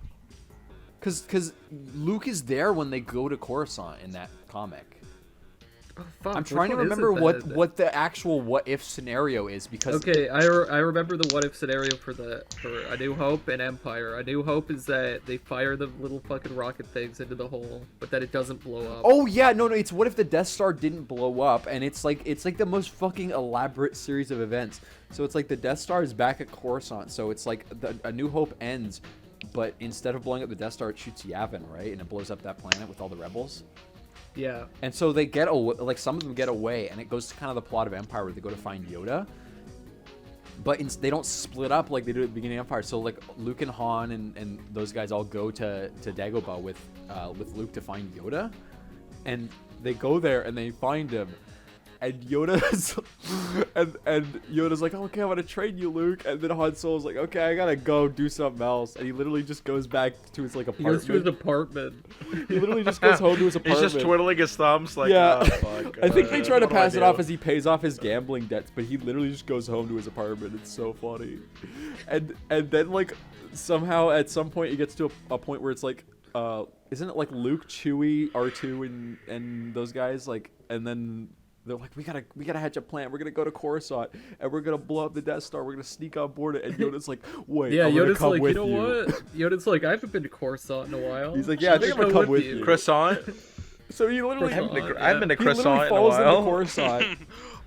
Cause Luke is there when they go to Coruscant in that comic. Fuck, I'm which trying to one is remember it then? what the actual what if scenario is because Okay, I remember the what if scenario for A New Hope and Empire. A New Hope is that they fire the little fucking rocket things into the hole, but that it doesn't blow up. Oh yeah, no, it's what if the Death Star didn't blow up, and it's like the most fucking elaborate series of events. So it's like the Death Star is back at Coruscant, so it's like A New Hope ends, but instead of blowing up the Death Star, it shoots Yavin, right, and it blows up that planet with all the rebels. Yeah. And so they get away, like some of them get away, and it goes to kind of the plot of Empire where they go to find Yoda. But they don't split up like they do at the beginning of Empire. So like Luke and Han and those guys all go to Dagobah with Luke to find Yoda, and they go there and they find him. And Yoda's and Yoda's like, okay, I'm gonna train you, Luke. And then Han Solo's like, okay, I gotta go do something else. And he literally just goes back to his like He goes apartment. to his apartment. He literally just goes home to his apartment. He's just twiddling his thumbs like, Yeah. oh, fuck. I think they try to what do I pass it do? off as he pays off his gambling debts, but he literally just goes home to his apartment. It's so funny. And then like somehow at some point it gets to a point where it's like isn't it like Luke, Chewie, R2 and those guys like, and then they're like, we gotta hatch a plan. We're gonna go to Coruscant and we're gonna blow up the Death Star. We're gonna sneak on board it. And Yoda's like, wait, Yeah, I'm gonna Yoda's come like, you with know what? Yoda's like, I haven't been to Coruscant in a while. He's like, yeah, I think I'm gonna come with you. Croissant? So he literally, I Croissant. haven't been to he literally Croissant in a follows them to while. Coruscant.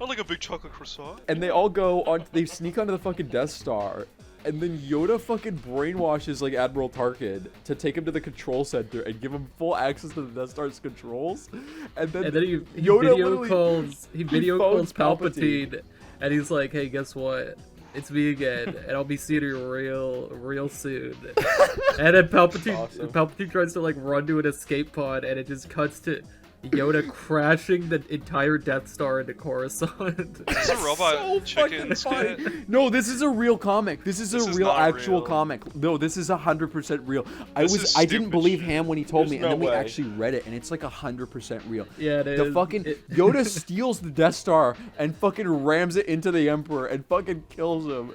I like a big chocolate croissant. And they all go on. They sneak onto the fucking Death Star, and then Yoda fucking brainwashes like Admiral Tarkin to take him to the control center and give him full access to the Death Star's controls. And then he Yoda video literally- calls phones Palpatine, and he's like, hey, guess what? It's me again, and I'll be seeing you real soon. And then Palpatine tries to like run to an escape pod, and it just cuts to Yoda crashing the entire Death Star into Coruscant. Is a robot so chicken fucking funny. skit? No, this is a real comic. This is This a is real not actual real. comic. No, this is 100% real. I This is didn't stupid believe shit. Ham when he told There's me, and no then we way. actually read it, and it's like 100% real. Yeah, it The is. fucking Yoda steals the Death Star and fucking rams it into the Emperor and fucking kills him.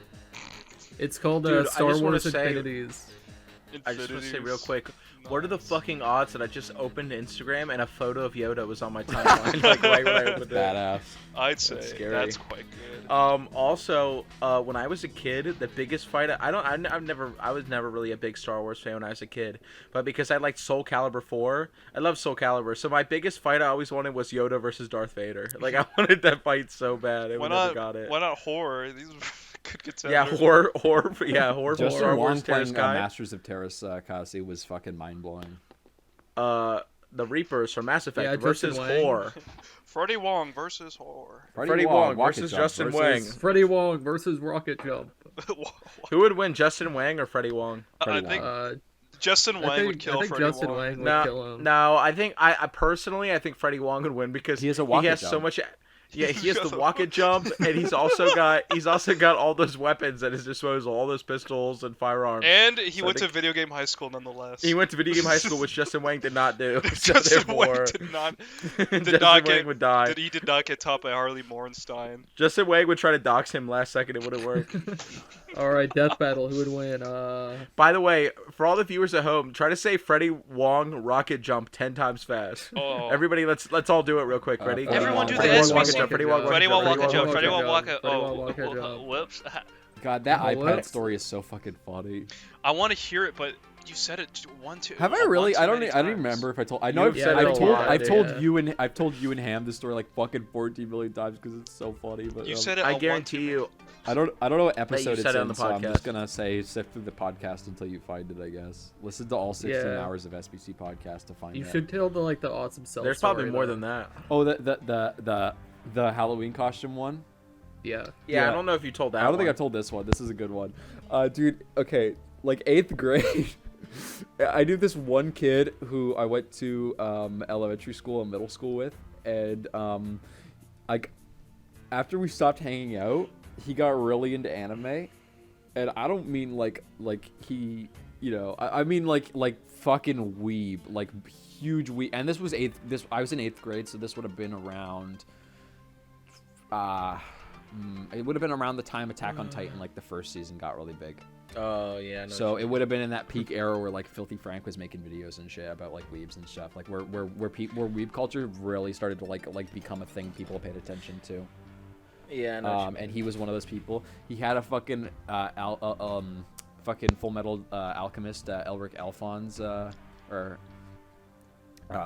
It's called Dude, I Star just wanna Wars say- Infinities. I just want to say real Infinities. quick, what are the fucking odds that I just opened Instagram and a photo of Yoda was on my timeline, like right when I opened it? Badass. I'd say That's scary. that's quite good. Also, when I was a kid, the biggest fight I was never really a big Star Wars fan when I was a kid, but because I liked Soul Calibur 4, I love Soul Calibur. So my biggest fight I always wanted was Yoda versus Darth Vader. Like I wanted that fight so bad, and Why we never not? got it. Why not horror? These are good contenders. Yeah, horror from Justin Star Wong Wars playing Terror Sky. Masters of Terrace Kasi was fucking mind-blowing. The Reapers from Mass Effect Yeah, versus Justin Wang. Horror. Freddie Wong versus horror. Freddie Wong Rocket versus Jump Justin versus- Wang. Freddie Wong versus Rocket Jump. Who would win, Justin Wang or Freddie Wong? I Freddie think Uh, Justin Wang would kill I think Freddie Justin Wong. Wang would No, kill him. no. I think I personally, I think Freddie Wong would win because He has a he rocket has so jump. much. Yeah, he has the rocket jump, and he's also got all those weapons at his disposal, all those pistols and firearms. And he So I went to think- video game high school nonetheless. He went to video game high school, which Justin Wang did not do. So Justin Wang therefore, did not Justin not Wang get- would die. he did not get topped by Harley Morenstein. Justin Wang would try to dox him last second. It wouldn't work. All right, death battle. Who would win? By the way, for all the viewers at home, try to say Freddie Wong rocket jump 10 times fast. Oh. Everybody, let's all do it real quick. Ready? Everyone do the Freddie Wong SBC. rocket jump. Freddie Wong Freddie Wong rocket walk a jump. jump. Freddie Wong walk a. Freddie Wong walk a Oh, jump. whoops. God, that Oh, iPad what? story is so fucking funny. I want to hear it, but you said it Have I really? I don't many remember if I told. I know You've said it a lot, I've told yeah. you and Ham this story like fucking 14 million times because it's so funny. But You said it. I a guarantee you. I don't know what episode it's said it on in, the so I'm just podcast. gonna say sift through the podcast until you find it. I guess listen to all 16 Yeah. hours of SBC podcast to find You it. should tell the awesome self. There's probably more than that. Oh, the Halloween costume one. Yeah. Yeah, Yeah. I don't know if you told that. I don't think one. I've told this one. This is a good one. Dude, okay, like 8th grade, I knew this one kid who I went to elementary school and middle school with, and like after we stopped hanging out, he got really into anime, and I don't mean like he, you know, I mean like fucking weeb, like huge weeb. And this was I was in 8th grade, so this would have been around. It would have been around the time Attack on Titan, like the first season, got really big. Oh yeah. I know So what it you would have been in that peak era where like Filthy Frank was making videos and shit about like weebs and stuff, like where weeb culture really started to like become a thing people paid attention to. mean. Yeah. I know what you And mean. he was one of those people. He had a fucking fucking Full Metal Alchemist Elric Alphonse or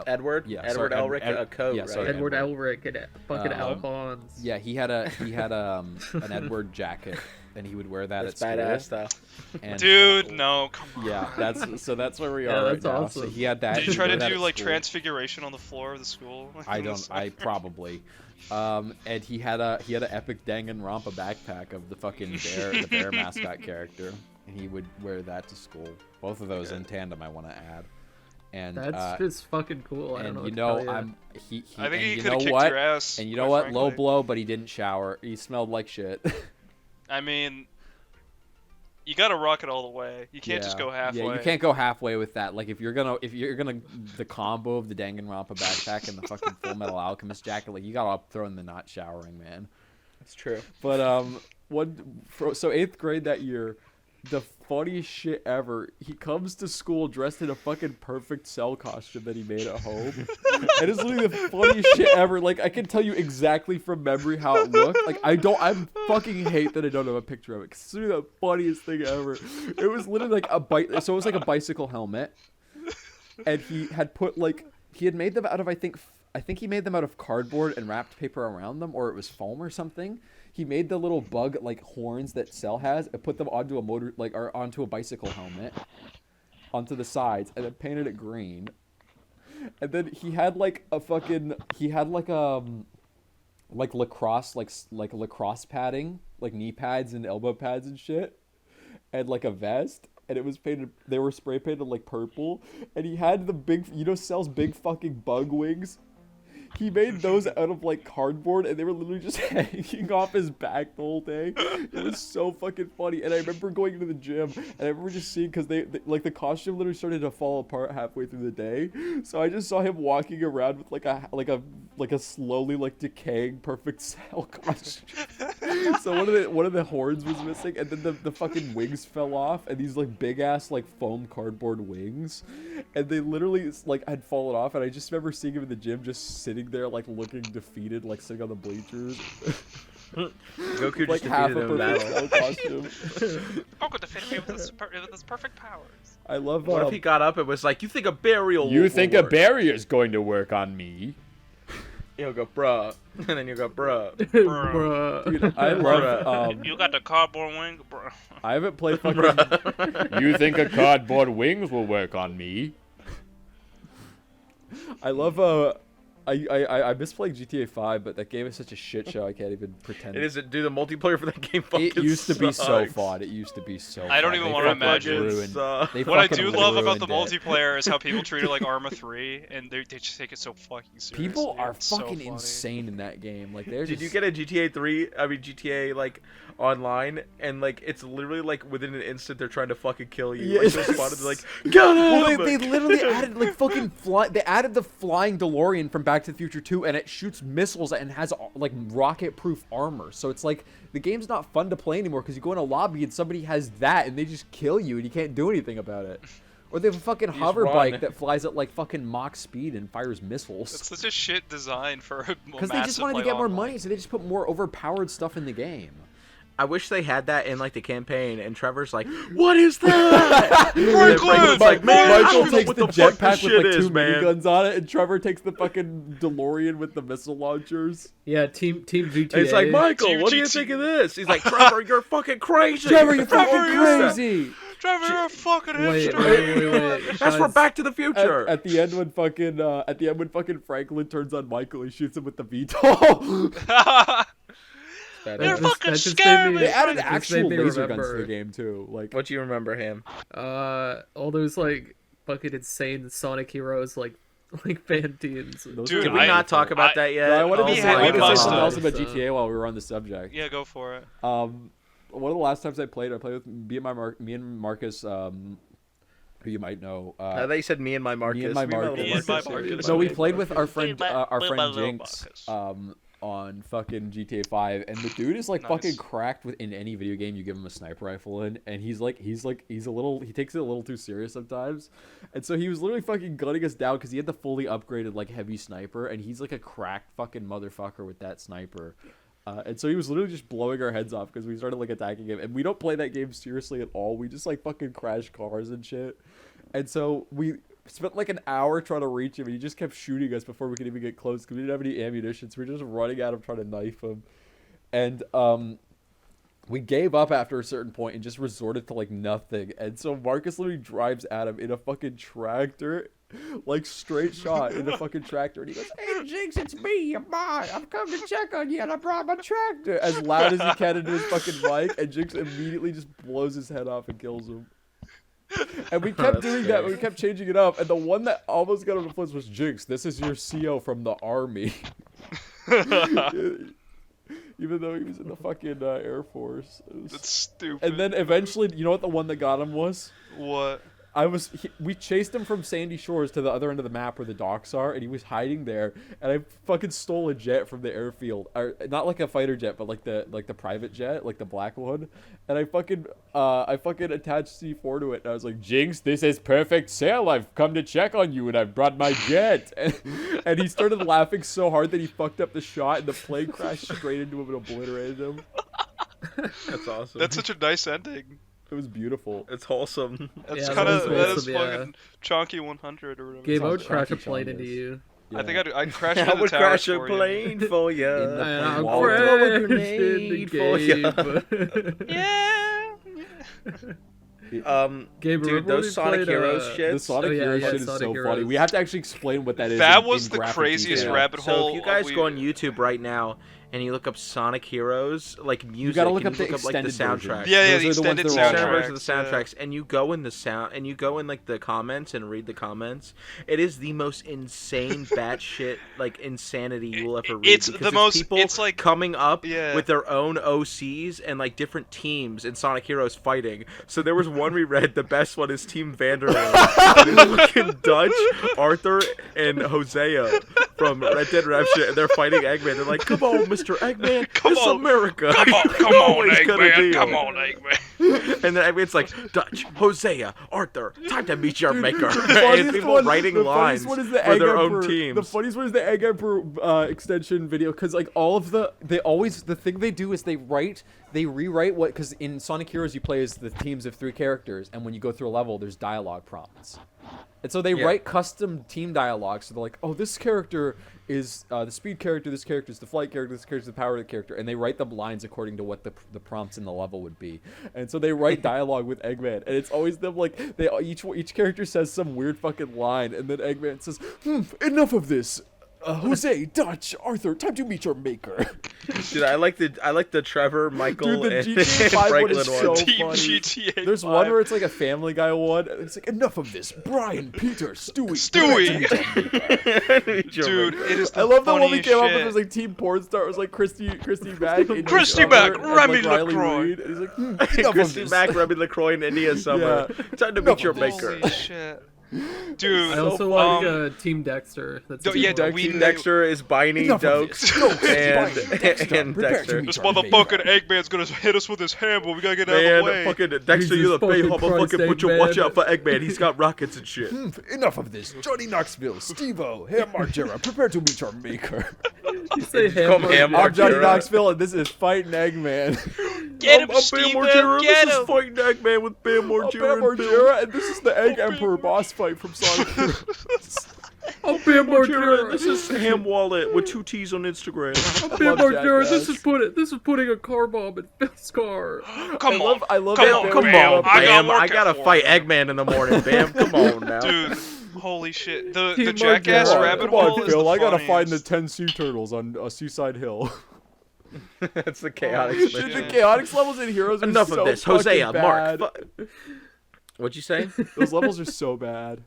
Edward. yeah, Edward sorry, Elric, a code. yeah, right? sorry. Edward Elric and fucking Alphonse. yeah, he had an Edward jacket, and he would wear that That's at school. badass though. And, Dude, no, come on. yeah, that's where we Yeah, are right that's now. So awesome. he had that. Did you he try wore to that do at like school. transfiguration on the floor of the school? I probably. And he had an epic Danganronpa backpack of the fucking bear mascot character, and he would wear that to school. Both of those in tandem, I want to add. And That's just fucking cool. I don't and know you what know to tell you. I think he you could have know kicked what? your ass. And you know quite what? Low frankly. blow, but he didn't shower. He smelled like shit. I mean, you gotta rock it all the way. You can't just Yeah. go halfway. Yeah, you can't go halfway with that. Like if you're gonna the combo of the Danganronpa backpack and the fucking Full Metal Alchemist jacket, like you gotta throw in the not showering, man. That's true. But so 8th grade that year, the funniest shit ever. He comes to school dressed in a fucking perfect Cell costume that he made at home, and it's literally the funniest shit ever. Like I can tell you exactly from memory how it looked. Like I fucking hate that I don't have a picture of it. 'Cause it's literally the funniest thing ever. It was literally like so it was like a bicycle helmet, and he had made them out of I think he made them out of cardboard and wrapped paper around them, or it was foam or something. He made the little bug like horns that Cell has and put them onto onto a bicycle helmet, onto the sides, and then painted it green. And then he had like lacrosse lacrosse padding, like knee pads and elbow pads and shit, and like a vest. And it was painted. They were spray painted like purple. And he had the big, Cell's big fucking bug wings. He made those out of like cardboard, and they were literally just hanging off his back the whole day. It was so fucking funny. And I remember going into the gym, and I remember just seeing, because they like the costume literally started to fall apart halfway through the day. So I just saw him walking around with like a slowly like decaying perfect Cell costume. So one of the horns was missing, and then the fucking wings fell off, and these like big ass like foam cardboard wings, and they literally like had fallen off. And I just remember seeing him in the gym just sitting there like looking defeated, like sitting on the bleachers. Goku Like just half a defeated him in perfect battle. Cell costume. Goku defeated me with his perfect powers. I love. What if he got up and was like, "You think a burial? You will think a work?" barrier's going to work on me? He'll go, bruh, and then you go, bruh. Bruh. Dude, I love. You got the cardboard wing, bro. I haven't played fucking. You think a cardboard wings will work on me? I love I miss playing GTA 5, but that game is such a shit show. I can't even pretend. It is, dude. The multiplayer for that game fucking It used to be so sucks. fun. It used to be so. I don't fun. even They wanna fucking imagine. ruined- they What I fucking do love about the ruined it. multiplayer is how people treat it like Arma 3, and they just take it so fucking seriously. People are It's so fucking funny. insane in that game. Like they're Did just... you get a GTA like online, and like it's literally like within an instant they're trying to fucking kill you. Yeah, Like, they'll spawn it, they're like, get him! Well, they literally added like fucking They added the flying DeLorean from Back to the Future 2, and it shoots missiles and has like rocket-proof armor. So it's like the game's not fun to play anymore because you go in a lobby and somebody has that and they just kill you and you can't do anything about it. Or they have a fucking just hover run. bike that flies at like fucking Mach speed and fires missiles. It's such a shit design for a Because they just wanted to get more money, so they just put more overpowered stuff in the game. I wish they had that in like the campaign, and Trevor's like, "What is that?" Franklin's like, "Man, I Michael don't know takes what the the fuck this jetpack with shit like is, two man." miniguns on it, and Trevor takes the fucking DeLorean with the missile launchers. Yeah, Team GTA. And it's like, Michael, Team what do you GT. think of this? He's like, Trevor, you're fucking crazy. Trevor, you're fucking is that?" crazy. Trevor, you're a fucking Wait, hipster. wait. That's for Guys, Back to the Future. At the end when fucking Franklin turns on Michael, he shoots him with the VTOL. You're that fucking just scared made me- me. They added That just actual made me laser guns to remember. the game too. Like What do you remember him? all those like fucking insane Sonic Heroes like fan teams. those Dude, are Did we I- not talk about that yet? I wanted We to had- say, we I wanted to must say something have. else about GTA while we were on the subject. Yeah, go for it. One of the last times I played with me and Marcus, who you might know. I thought you said me and my Marcus. Me and my We met Marcus. little Me and my Marcus. Marcus. No, we played with our friend My Jinx. Marcus. on fucking GTA 5, and the dude is like Nice. fucking cracked in any video game you give him a sniper rifle in, and he takes it a little too serious sometimes, and so he was literally fucking gunning us down because he had the fully upgraded like heavy sniper, and he's like a cracked fucking motherfucker with that sniper. And so he was literally just blowing our heads off because we started like attacking him, and we don't play that game seriously at all. We just like fucking crash cars and shit, and so we spent like an hour trying to reach him, and he just kept shooting us before we could even get close because we didn't have any ammunition. So we were just running at him trying to knife him, and we gave up after a certain point and just resorted to like nothing. And so Marcus literally drives at him in a fucking tractor, like straight shot in a fucking tractor, and he goes, "Hey Jinx, it's me, I've come to check on you, and I brought my tractor," as loud as he can into his fucking mic, and Jinx immediately just blows his head off and kills him. And we kept doing that, but we kept changing it up, and the one that almost got him to flinch was, "Jinx, this is your CO from the army." Even though he was in the fucking Air Force. That's stupid. And then eventually, you know what the one that got him was? What? We chased him from Sandy Shores to the other end of the map where the docks are, and he was hiding there, and I fucking stole a jet from the airfield. Not like a fighter jet, but like the private jet, like the black one. And I fucking attached C4 to it, and I was like, "Jinx, this is perfect sail. I've come to check on you, and I've brought my jet." And he started laughing so hard that he fucked up the shot, and the plane crashed straight into him and obliterated him. That's awesome. That's such a nice ending. It was beautiful. It's wholesome. That's Yeah, kind of that that was is awesome, fucking chonky 100 or whatever. Gabe, I would Sounds crash a like plane Chongus. into you. Yeah. I think I'd crash I into the would towers crash a for plane for you. In the And I'll wall. crash Throw a into grenade for Gabe. Yeah. Gabe, Dude, remember when those we Sonic played, Heroes The shits. Sonic Oh, yeah, Heroes yeah, shit is Sonic so Heroes. funny. We have to actually explain what that is. That in was the graphic craziest detail. rabbit So hole. if you guys we- go on YouTube right now and you look up Sonic Heroes, like music, You gotta look and up you the look up like the extended version. soundtrack. Yeah, Those the are the ones extended that are all Extended there. versions of the soundtracks, and you go in the sound, and you go in like the comments and read the comments. It is the most insane, batshit like insanity you will ever read. It's because the most- people it's like- coming up Yeah. with their own OCs and like different teams in Sonic Heroes fighting. So there was one we read. The best one is Team Vanderland. And it's fucking Dutch, Arthur, and Hosea from Red Dead Redemption, and they're fighting Eggman. They're like, "Come on, Mr. Eggman, Come it's on. America. Come on, You come on, always got a Eggman. deal." Come on, Eggman. And then Eggman's like, "Dutch, Hosea, Arthur, time to meet your maker." The And funniest people one- writing the lines funniest one is the for Egg their Emperor. own teams. The funniest one is the Egg Emperor extension video, because like all of the thing they do is they rewrite what, because in Sonic Heroes you play as the teams of 3 characters, and when you go through a level there's dialogue prompts. And so they write custom team dialogue, so they're like, "Oh, this character is the speed character, this character is the flight character, this character is the power character," and they write the lines according to what the prompts in the level would be. And so they write dialogue with Eggman, and it's always them like each character says some weird fucking line, and then Eggman says, "Enough of this. Jose, Dutch, Arthur, time to meet your maker." Dude, I like the Trevor, Michael, Dude, the and, GTA and 5 one Franklin is one. so Team funny. GTA. There's 5. one where it's like a Family Guy one. And it's like, "Enough of this. Brian, Peter, Stewie. Dude, it is the I love the one we funniest came up with. shit. It was like Team Porn Star. It was like Christy Mack, India Christy Summer, Mack, and, Remy like, Riley LaCroix. Reid. And he's like, enough of Christy this. Mack, Remy LaCroix, and India Summer. Yeah. Time to Enough meet your of this. maker. Holy shit. Dude, I also like Team Dexter. That's No, the yeah, one. we- Dexter is Binding Enough of Dokes this. Dokes, and Binding, Dexter, and prepare to Dexter. meet this your motherfucking maker. Eggman's gonna hit us with his hammer. We gotta get out of Man, the way. fucking Dexter, you're the Jesus fucking Bayhopper. Christ, Fucking put your Eggman. watch out for Eggman. He's got rockets and shit. Enough of this. Johnny Knoxville, Steve-O, Ham Margera, prepare to meet your maker. You say Call him Ham I'm Johnny Margera. Knoxville, and this is Fighting Eggman. Get him, I'm Bam Steve-O, Margera. get This him. is Fighting Eggman with Bam I'm Margera. Bam and Bill. Margera, and this is the Egg Emperor boss fight from Sonic Heroes. I'm Bam Margera, Margera. this is Ham Wallet with 2 T's on Instagram. Bam love Margera. Jackass. This is putting a car bomb in Phil's car. Come on. I love Come that on, Bam Come Bam. on, I got Bam. work I gotta for fight you. Eggman in the morning, Bam. Come on now. Dude, holy shit. The Team Jackass Margera. rabbit Come on, hole is Phil, the I gotta find the funniest. 10 sea turtles on Seaside Hill. That's the chaotic Holy switch. shit. The chaotic levels in Heroes are Enough so of this. fucking Hosea, bad. Mark. What'd you say? Those levels are so bad.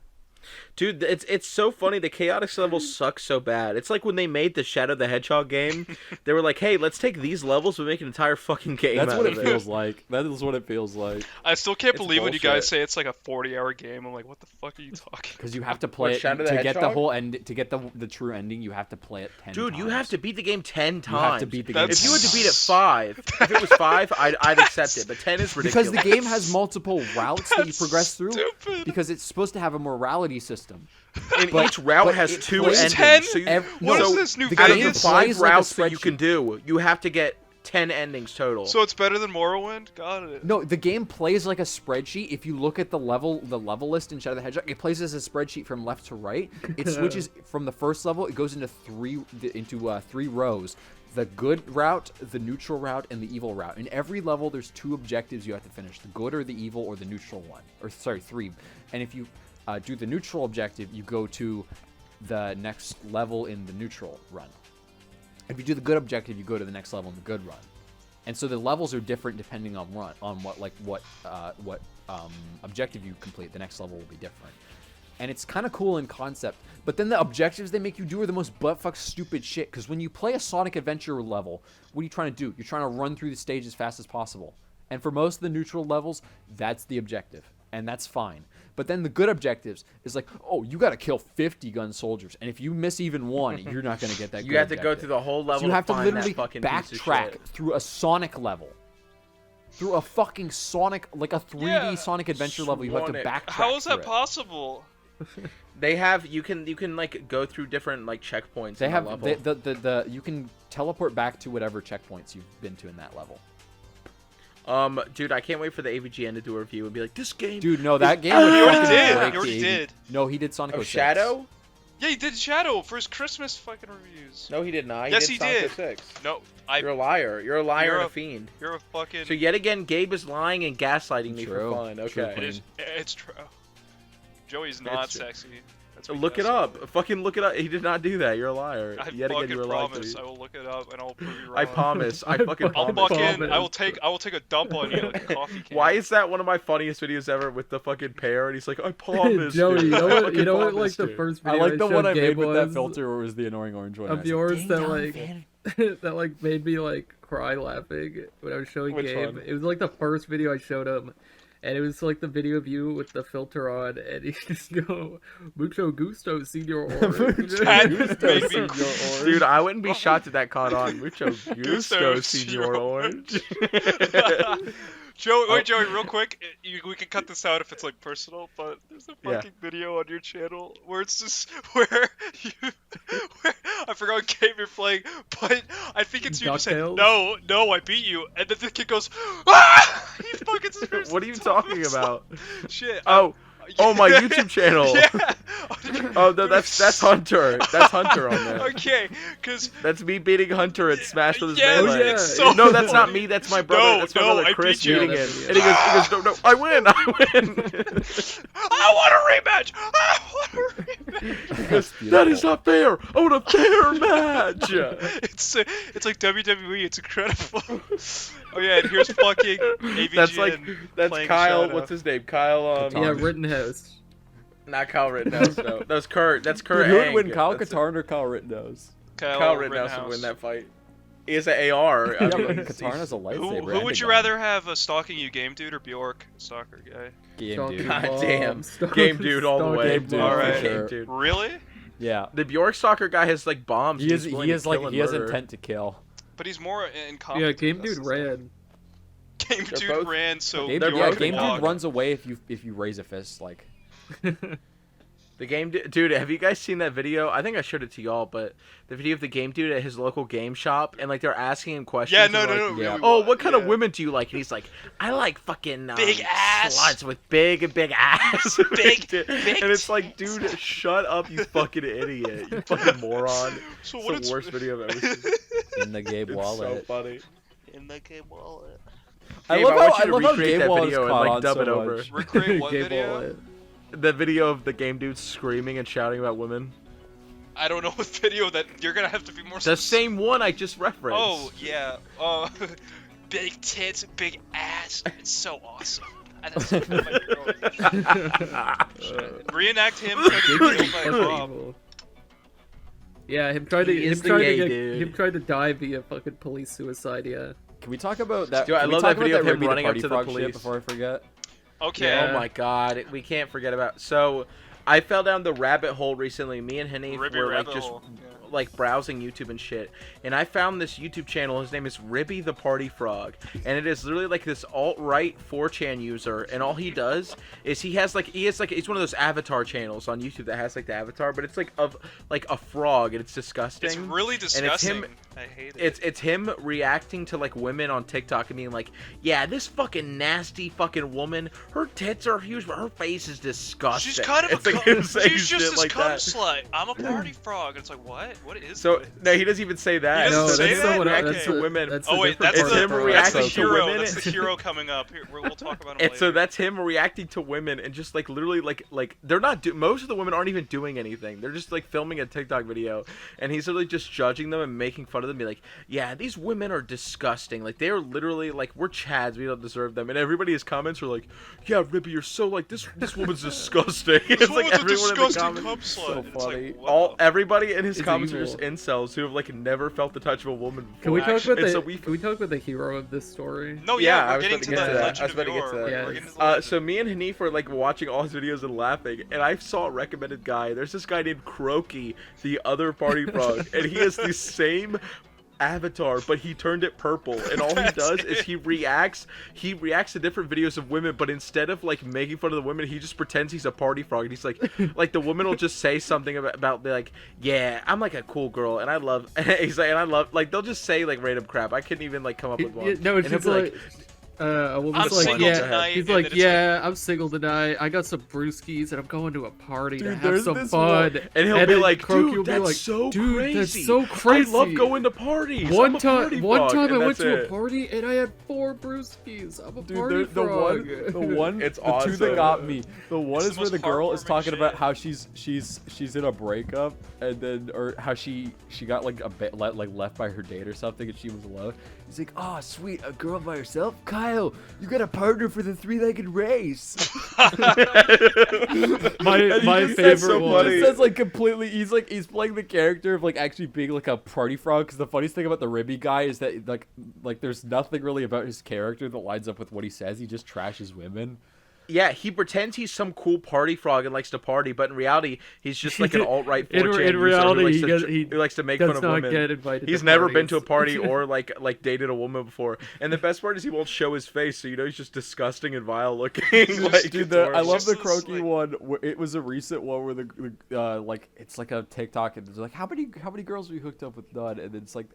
Dude, it's so funny. The chaotic levels suck so bad. It's like when they made the Shadow the Hedgehog game, they were like, "Hey, let's take these levels and make an entire fucking game." That's out what of it feels like. That is what it feels like. I still can't It's believe when you bullshit. guys say it's like a 40-hour game. I'm like, what the fuck are you talking? Because you have to play What, it Shadow the to get the Hedgehog? whole end. To get the true ending, you have to play it 10 Dude, times. you have to beat the game 10 times. You have to beat the game. That's- If you had to beat it That's 5, if it was 5, I'd accept it. But 10 is ridiculous. Because the game has multiple routes that you That's progress through. stupid. Because it's supposed to have a morality system. And but- each route but has it 2 plays endings. 10? So you, What so is this New the out game of the Vegas? five plays like a routes that you spreadsheet. can do, you have to get 10 endings total. So it's better than Morrowind? Got it. No, the game plays like a spreadsheet. If you look at the level list in Shadow the Hedgehog, it plays as a spreadsheet from left to right. It switches from the first level. It goes into three rows: the good route, the neutral route, and the evil route. In every level, there's 2 objectives you have to finish: the good or the evil, or the neutral one. Or sorry, 3. And if you do the neutral objective, you go to the next level in the neutral run. If you do the good objective, you go to the next level in the good run. And so the levels are different depending on what objective you complete. The next level will be different. And it's kind of cool in concept. But then the objectives they make you do are the most buttfuck stupid shit. Because when you play a Sonic Adventure level, what are you trying to do? You're trying to run through the stage as fast as possible. And for most of the neutral levels, that's the objective. And that's fine. But then the good objectives is like, oh, you got to kill 50 gun soldiers. And if you miss even one, you're not going to get that you good have to go objective. through the whole level So you have to find literally that fucking piece of backtrack shit. through a Sonic level. Through a fucking Sonic, like a 3D Yeah, Sonic Adventure level, you have to Sonic. backtrack. How is through that it. possible? They have you can like go through different like checkpoints. They in have the level. you can teleport back to whatever checkpoints you've been to in that level. Dude, I can't wait for the AVGN to do a review and be like, this game. Dude, no, that game. You would already fucking did. break You already the AV did. No, he did Sonic Of 06. Shadow? Yeah, he did Shadow for his Christmas fucking reviews. No, he did not. Yes, did he Sonic did. 06. No, You're a liar. You're a liar You're and a- a fiend. You're a fucking. So yet again, Gabe is lying and gaslighting me True. for fun. True, Okay. It is, it's true. Joey's not It's true. sexy. That's what he Look it does. up. Fucking look it up. He did not do that. You're a liar. I Yet again, fucking you were lying to promise. me. I will look it up and I'll prove you wrong. I promise. I fucking I'll promise. fucking. I will take a dump on you like a coffee can. Why is that one of my funniest videos ever with the fucking pear? And he's like, I promise. Joey, dude. you know I what? fucking You know what? Like promise, the dude." first I video like the showed one I Gabe made with that was filter where it was the annoying orange one. of I was yours like, that "Dang, like fan." that like made me like cry laughing when I was showing Which Gabe. one? It was like the first video I showed him, and it was like the video of you with the filter on, and he just go, "Mucho gusto, senor orange." That made me Dude, I wouldn't be shocked if that caught on. Mucho gusto, Gusto, Senor Senor Orange. Joey, wait, Joey, real quick. We can cut this out if it's like personal, but there's a Yeah. fucking video on your channel where it's just where I forgot what game you're playing, but I think it's you just saying, DuckTales? no, I beat you, and then the kid goes, ah! He fucking screams What are you at the top of talking his about? lungs. Shit. Oh, my YouTube channel. Yeah. Oh, no, that's Hunter. That's Hunter on there. Okay, because That's me beating Hunter at Smash Brothers yeah, Melee. yeah. it's so No, that's not funny. me. That's my brother. No, that's my no, brother I Chris beat you. beating Yeah, him. that's- And he goes, no, I win. I want a rematch. I want a rematch. He goes, that is not fair. I want a fair match. It's like WWE. It's incredible. Oh yeah, and here's fucking AVGN That's playing Kyle. Shadow. What's his name? Kyle. Yeah, Rittenhouse. Not Kyle Rittenhouse. No, that's Kurt. That's Kurt. Dude, who would Ang. win, Kyle That's it. Katarn or Kyle Rittenhouse? Kyle Rittenhouse would win that fight. He has an AR. I Yeah, mean, but Katarna's a lightsaber. Who and would a you gun. rather have stalking you, Game Dude or Bjork, stalker guy? Game Stalking dude. God Bob, damn. Stalking- Game dude all the way. Stalking Dude, Bob. Alright. Game dude. Really? Yeah. The Bjork stalker guy has like bombs. He he's is. willing He to is kill like. and He has murder. intent to kill. But he's more Yeah, incompetent. Game that's Dude the thing. ran. Game They're Dude both- ran, so Game, They're Bjork yeah, both can Game walk. Dude runs away if you raise a fist. Like. The game dude, have you guys seen that video? I think I showed it to y'all, but the video of the game dude at his local game shop, and like they're asking him questions. Yeah, and no, they're no, like, no. yeah. yeah, we Oh, wa- what kind of yeah. women do you like? And he's like, I like fucking Big ass. sluts with big ass. Big and it's like, dude, shut up, you fucking idiot, you fucking moron. So It's what the it's worst video I've ever seen. In the Gabe It's wallet. so funny. in the Gabewallett. I Gabe, love want how you to I love how recreate Gabe that Wallett's video and caught like on dub so it over. much. Recreate what Gabe video? Wallet. The video of the game dude screaming and shouting about women. I don't know what video that you're gonna have to be more. The specific. same one I just referenced. Oh yeah. Big tits, big ass. It's so awesome. That's so bad, my girl. Reenact him trying to get killed by a Fucking cop. evil. Yeah, him trying to He is him the trying gay to get dude. him trying to die via fucking police suicide. Yeah. Can we talk about that? Dude, I can we love talk that video about of him Ribby the running up Party to the Frog shit police. before I forget. Okay. Yeah. Oh my god, we can't forget about. So, I fell down the rabbit hole recently. Me and Henny Ribby were like rabbit just hole, yeah. like browsing YouTube and shit, and I found this YouTube channel. His name is Ribby the Party Frog, and it is literally like this alt-right 4chan user, and all he does is he's one of those avatar channels on YouTube that has like the avatar, but it's like of like a frog, and it's disgusting. It's really And disgusting. I hate it. It's him reacting to like women on TikTok and being like, yeah, this fucking nasty fucking woman, her tits are huge, but her face is disgusting. She's kind of It's a like cum, him saying she's just shit this like cum that. slut. I'm a party frog. It's like, what? What is So this? no, he doesn't even say that. He doesn't No, say that's that? someone else. Reacting That's to the- women. That's Oh a wait, different that's It's him the reacting to hero. women. That's the hero coming up. Here, we'll talk about him And later. so that's him reacting to women, and just like literally like they're not most of the women aren't even doing anything. They're just like filming a TikTok video, and he's literally just judging them and making fun of them. Be like, yeah, these women are disgusting. Like they are literally like, we're chads, we don't deserve them. And everybody's comments are like, yeah, Ribby, you're so like this woman's disgusting. This It's like woman's a everyone in the disgusting comments. cum slut. So It's funny. like, wow. Everybody in his It's comments evil. are just incels who have like never felt the touch of a woman before. Can we talk Actually- about and the so Can we talk about the hero of this story? No, Yeah, yeah, I we're was getting about to to get the to that. I legend was of about to get to Yor. that. Yeah. We're getting to the legend. So me and Hanif were like watching all his videos and laughing, and I saw a recommended guy. There's this guy named Croaky, the other party frog, and he has the same avatar, but he turned it purple, and all he That's does is it. he reacts to different videos of women, but instead of like making fun of the women, he just pretends he's a party frog, and he's like the woman will just say something about like, yeah, I'm like a cool girl, and I love he's like, and I love, like, they'll just say like random crap. I couldn't even like come up with one. No, And it's he'll just be like, a woman's I'm like, single yeah. tonight. He's and like, then it's yeah, I'm single tonight. I got some brewskis and I'm going to a party to Dude, have there's some this fun. one- And he'll be then like, Croaky dude, will be that's like, so dude, crazy. that's so crazy. I love going to parties. I'm One a party time, one frog," time and I went that's to a it. party and I had 4 brewskis. I'm a Dude, party the frog. one, It's the two awesome. that got me. The one It's is the where the most girl is heartwarming talking about shit. how she's in a breakup, and then or how she got like left by her date or something, and she was alone. He's like, oh sweet, a girl by herself. Kyle, you got a partner for the 3-legged race. my That's favorite so one. funny. He says like completely. He's playing the character of like actually being like a party frog. Because the funniest thing about the Ribby guy is that like there's nothing really about his character that lines up with what he says. He just trashes women. Yeah, he pretends he's some cool party frog and likes to party, but in reality, he's just like an alt-right 4chan In user reality, who likes to make fun does of not women. get invited He's to never been to a parties. party or like dated a woman before. And the best part is he won't show his face, so you know he's just disgusting and vile looking. like, Dude, it's I horrible. love the Just this, croaky like- one. It was a recent one where the like it's like a TikTok and it's like how many girls have you hooked up with? None. And it's like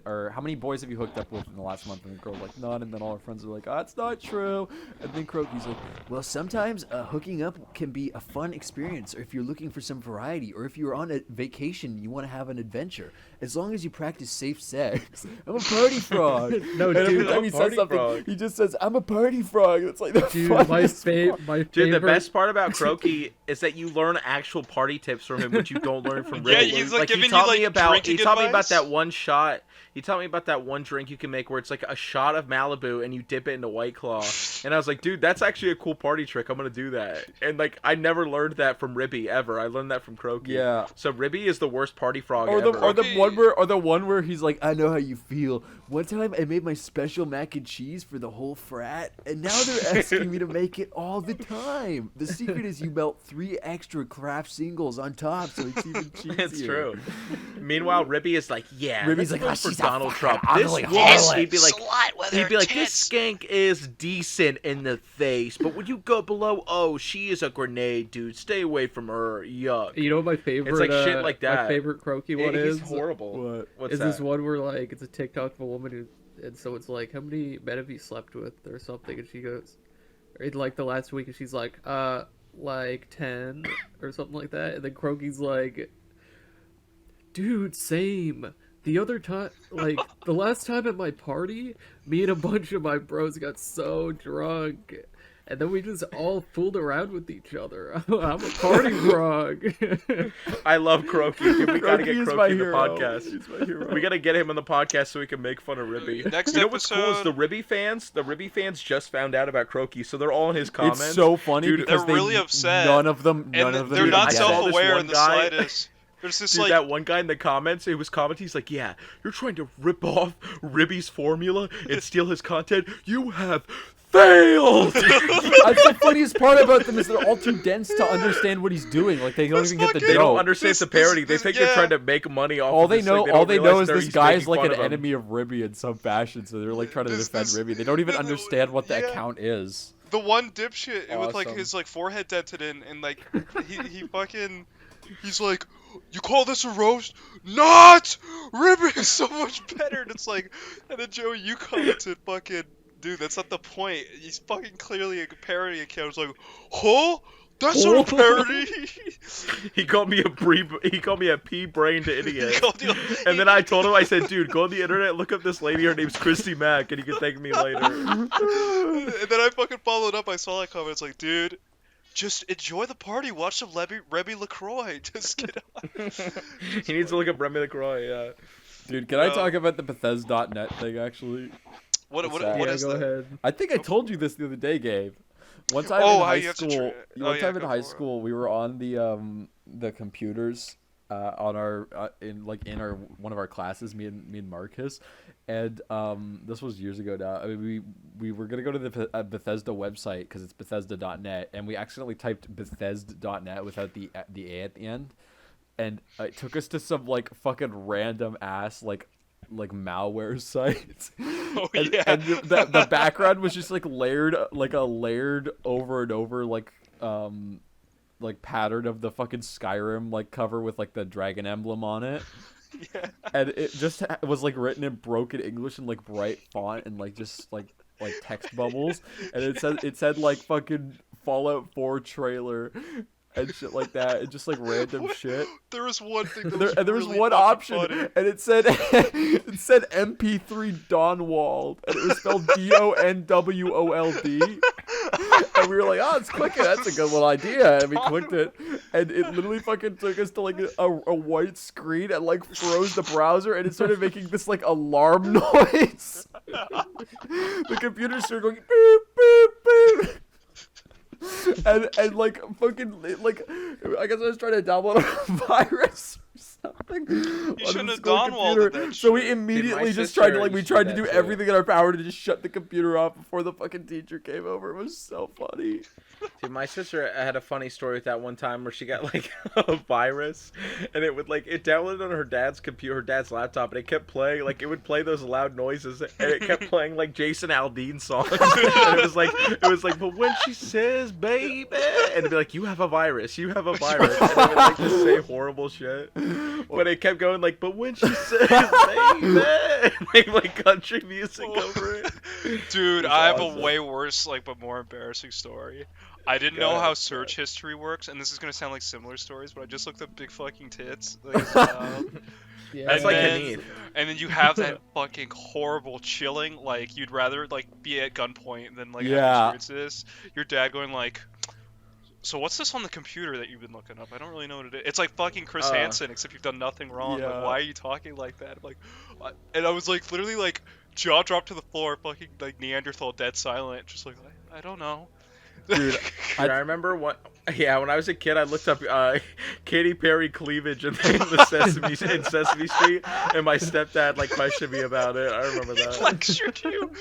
or how many boys have you hooked up with in the last month? And the girl's like none. And then all her friends are like, oh, that's not true. And then Croaky's like, well, sometimes hooking up can be a fun experience, or if you're looking for some variety, or if you're on a vacation, you want to have an adventure. As long as you practice safe sex. I'm a party frog. No, And every dude, time I'm he a says party something, frog. he just says, "I'm a party frog." It's like the Dude, my funniest part. favorite. Dude, the best part about Croaky is that you learn actual party tips from him, which you don't learn from Yeah, Riddle. he's, like, he giving you, taught like, me about drinking he taught me advice. about that one shot. He taught me about that one drink you can make where it's like a shot of Malibu and you dip it into White Claw. And I was like, dude, that's actually a cool party trick. I'm gonna do that. And like, I never learned that from Ribby ever. I learned that from Croaky. Yeah. So Ribby is the worst party frog Or ever. the one where he's like, I know how you feel. One time I made my special mac and cheese for the whole frat, and now they're asking me to make it all the time. The secret is you melt 3 extra craft singles on top, so it's even cheesier. It's true. Meanwhile, Ribby is like, yeah, Ribby's let's like, vote "Oh, for she's a Donald fucking Trump. This ugly woman," harlot. he'd be like, Slut with her this tits. skank is decent in the face, but when you go below, oh, she is a grenade, dude. Stay away from her. Yuck. You know what my favorite? It's like shit like My that. favorite Croaky one He's is. horrible. What? What's Is that? this one where like it's a TikTok of a woman who, and so it's like, how many men have you slept with or something, and she goes, in like the last week, and she's like 10 or something like that, and then Croaky's like, dude, same. The other time, like the last time at my party, me and a bunch of my bros got so drunk, And then we just all fooled around with each other. I'm a party frog. I love Croaky. Dude, we gotta get Croaky is Croaky my in the hero. podcast. He's my hero. We gotta get him on the podcast so we can make fun of Ribby. Next you know what's cool is episode- the Ribby fans just found out about Croaky, so they're all in his comments. It's so funny Dude, because they're really upset. None of them And even they're not I saw this self-aware one in the guy- slightest. There's this Dude, like that one guy in the comments, it was commenting, he's like, yeah, you're trying to rip off Ribby's formula and steal his content. You have failed! That's the funniest part about them is they're all too dense to understand what he's doing. Like they don't This even get the fucking- They don't joke. understand This- it's a parody. this- they think yeah. they're trying to make money off All of they this know, thing. They all don't they know realize is they're- this he's guy is making like fun an of him. enemy of Ribby in some fashion, so they're like trying to This- defend this- Ribby. They don't even the- understand what the yeah. account is. the one dipshit with like Awesome. his like forehead dented in, and like he fucking he's like, you call this a roast? Not! Ribby is so much better. And it's like, and then Joey, you commented, fucking, dude, that's not the point. He's fucking clearly a parody account. It's like, huh? That's not a parody. He called me a pea-brained idiot. He called you- And then I told him, I said, dude, go on the internet, look up this lady, her name's Christy Mack, and you can thank me later. And then I fucking followed up. I saw that comment. It's like, dude, just enjoy the party. Watch some Remy LaCroix. Just get on. He needs to look up Remy LaCroix, yeah. Dude, can I talk about the Bethesda.net thing actually? What that? what Yeah, is go that? ahead. I think I told you this the other day, Gabe. One time Oh, in how high you have to school, oh, one yeah, time in go high for it. school, we were on the computers on our in our one of our classes, me and Marcus, and this was years ago now. I mean, we were gonna go to the Bethesda website because it's Bethesda.net, and we accidentally typed Bethesda.net without the A at the end, and it took us to some like fucking random ass like malware site. Oh, and, yeah. and the background was just like layered over and over like pattern of the fucking Skyrim like cover with like the dragon emblem on it. Yeah. And it just was like written in broken English in like bright font and like just like text bubbles, and it said like fucking Fallout 4 trailer and shit like that, and just like random shit. There was one thing that was There was really one fucking option, funny. and it said MP3 Donwald, and it was spelled DONWOLD. And we were like, oh, let's click it. That's a good little idea. And we clicked it, and it literally fucking took us to like a white screen and like froze the browser, and it started making this like alarm noise. The computer started going beep beep beep. And like fucking like I guess I was trying to download a virus or something. You shouldn't have Donwalded that So we shit. immediately Dude, my just tried to sister like we used to tried do to do that too. everything in our power to just shut the computer off before the fucking teacher came over. It was so funny. Dude, my sister had a funny story with that one time where she got like a virus, and it would like it downloaded on her dad's computer, her dad's laptop, and it kept playing like it would play those loud noises, and it kept playing like Jason Aldean songs. And it was like, but when she says baby, and it'd be like, you have a virus, and it would like just say horrible shit. But it kept going like, but when she says baby, and like country music over it. Dude, It's I have awesome. a way worse, like, but more embarrassing story. I didn't know how search history works, and this is gonna sound like similar stories, but I just looked up big fucking tits. Like, as a child. Yeah, That's And like then- Hanid. And then you have that fucking horrible chilling, like, you'd rather, like, be at gunpoint than, like, Yeah. have experience this. Your dad going, like, so what's this on the computer that you've been looking up? I don't really know what it is. It's like fucking Chris Hansen, except you've done nothing wrong. Yeah. Like, why are you talking like that? I'm like, and I was, like, literally, like, jaw dropped to the floor, fucking, like, Neanderthal dead silent, just like, I don't know. Dude, Dude, I remember when I was a kid, I looked up Katy Perry cleavage in the Sesame Street, and my stepdad like questioned me about it. I remember that. Lectured you.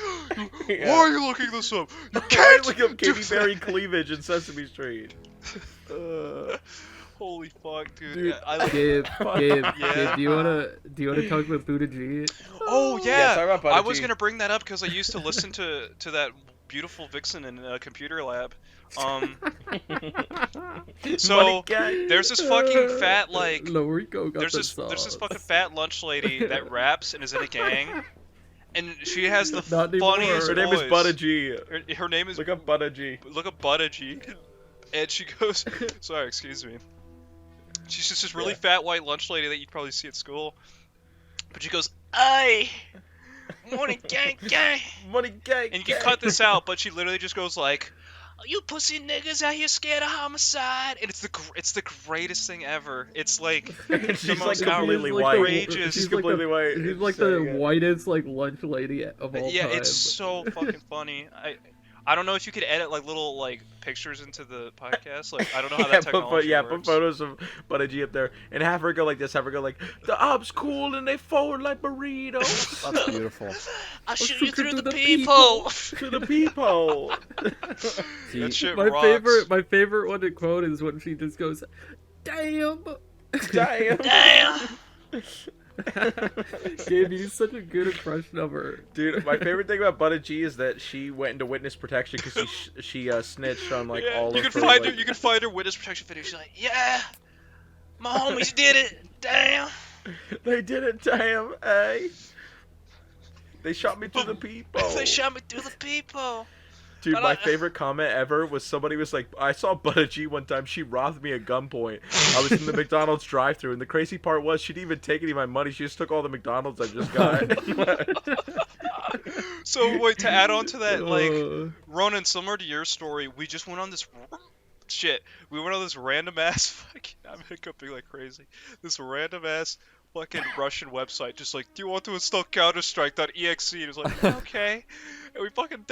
Yeah. Why are you looking this up? You I can't look up do Katy Perry that. cleavage in Sesame Street. Holy fuck, dude. Dude, Gabe, Yeah. Gabe, do you wanna talk about Buddha G? Oh Yeah, yeah, talk about I was Prodigy. gonna bring that up because I used to listen to that beautiful vixen in a computer lab. So Money guy. there's this fucking fat like Lorico got there's the this sauce. fucking fat lunch lady that raps and is in a gang, and she has the Not anymore. funniest Her name is voice. Butta G. Her name is Look up Butta G. look up Butta G, and she goes, sorry, excuse me. She's just this really fat white lunch lady that you'd probably see at school, but she goes, "Aye, morning gang gang," Money guy. and you can cut this out, but she literally just goes like, You pussy niggas out here scared of homicide. And it's the greatest thing ever. It's like And the she's like most completely She's like white. outrageous. She's completely white. She's like saying the it. whitest like lunch lady of all Yeah, time. it's so fucking funny. I don't know if you could edit like little like pictures into the podcast. Like I don't know how that technology put works. photos of Buddy G up there and have her go like this. Have her go like, the ops cool and they forward like burritos That's beautiful. I'll shoot shoot you through through the the peephole. to the peephole. See, That shit my rocks. favorite one to quote is when she just goes, "Damn." Damn. Damn. Gabe, you did such a good impression of her. Dude, my favorite thing about Buddy G is that she went into witness protection because she snitched on like Yeah, all you of can her. find like, her. You can find her witness protection video. She's like, Yeah. My homies did it. Damn. They did it, damn, hey. They shot me through the peephole. They shot me through the peephole. Dude, But my I- favorite comment ever was somebody was like, I saw Buddy G one time, she robbed me at gunpoint. I was in the McDonald's drive-thru, and the crazy part was she didn't even take any of my money, she just took all the McDonald's I just got. so wait, to add on to that, like Uh, Ronan, similar to your story, we just went on this shit. We went on this random ass fucking. I'm hiccuping like crazy. This random ass fucking Russian website, just like, do you want to install Counter-Strike.exe? And it was like, okay. And we fucking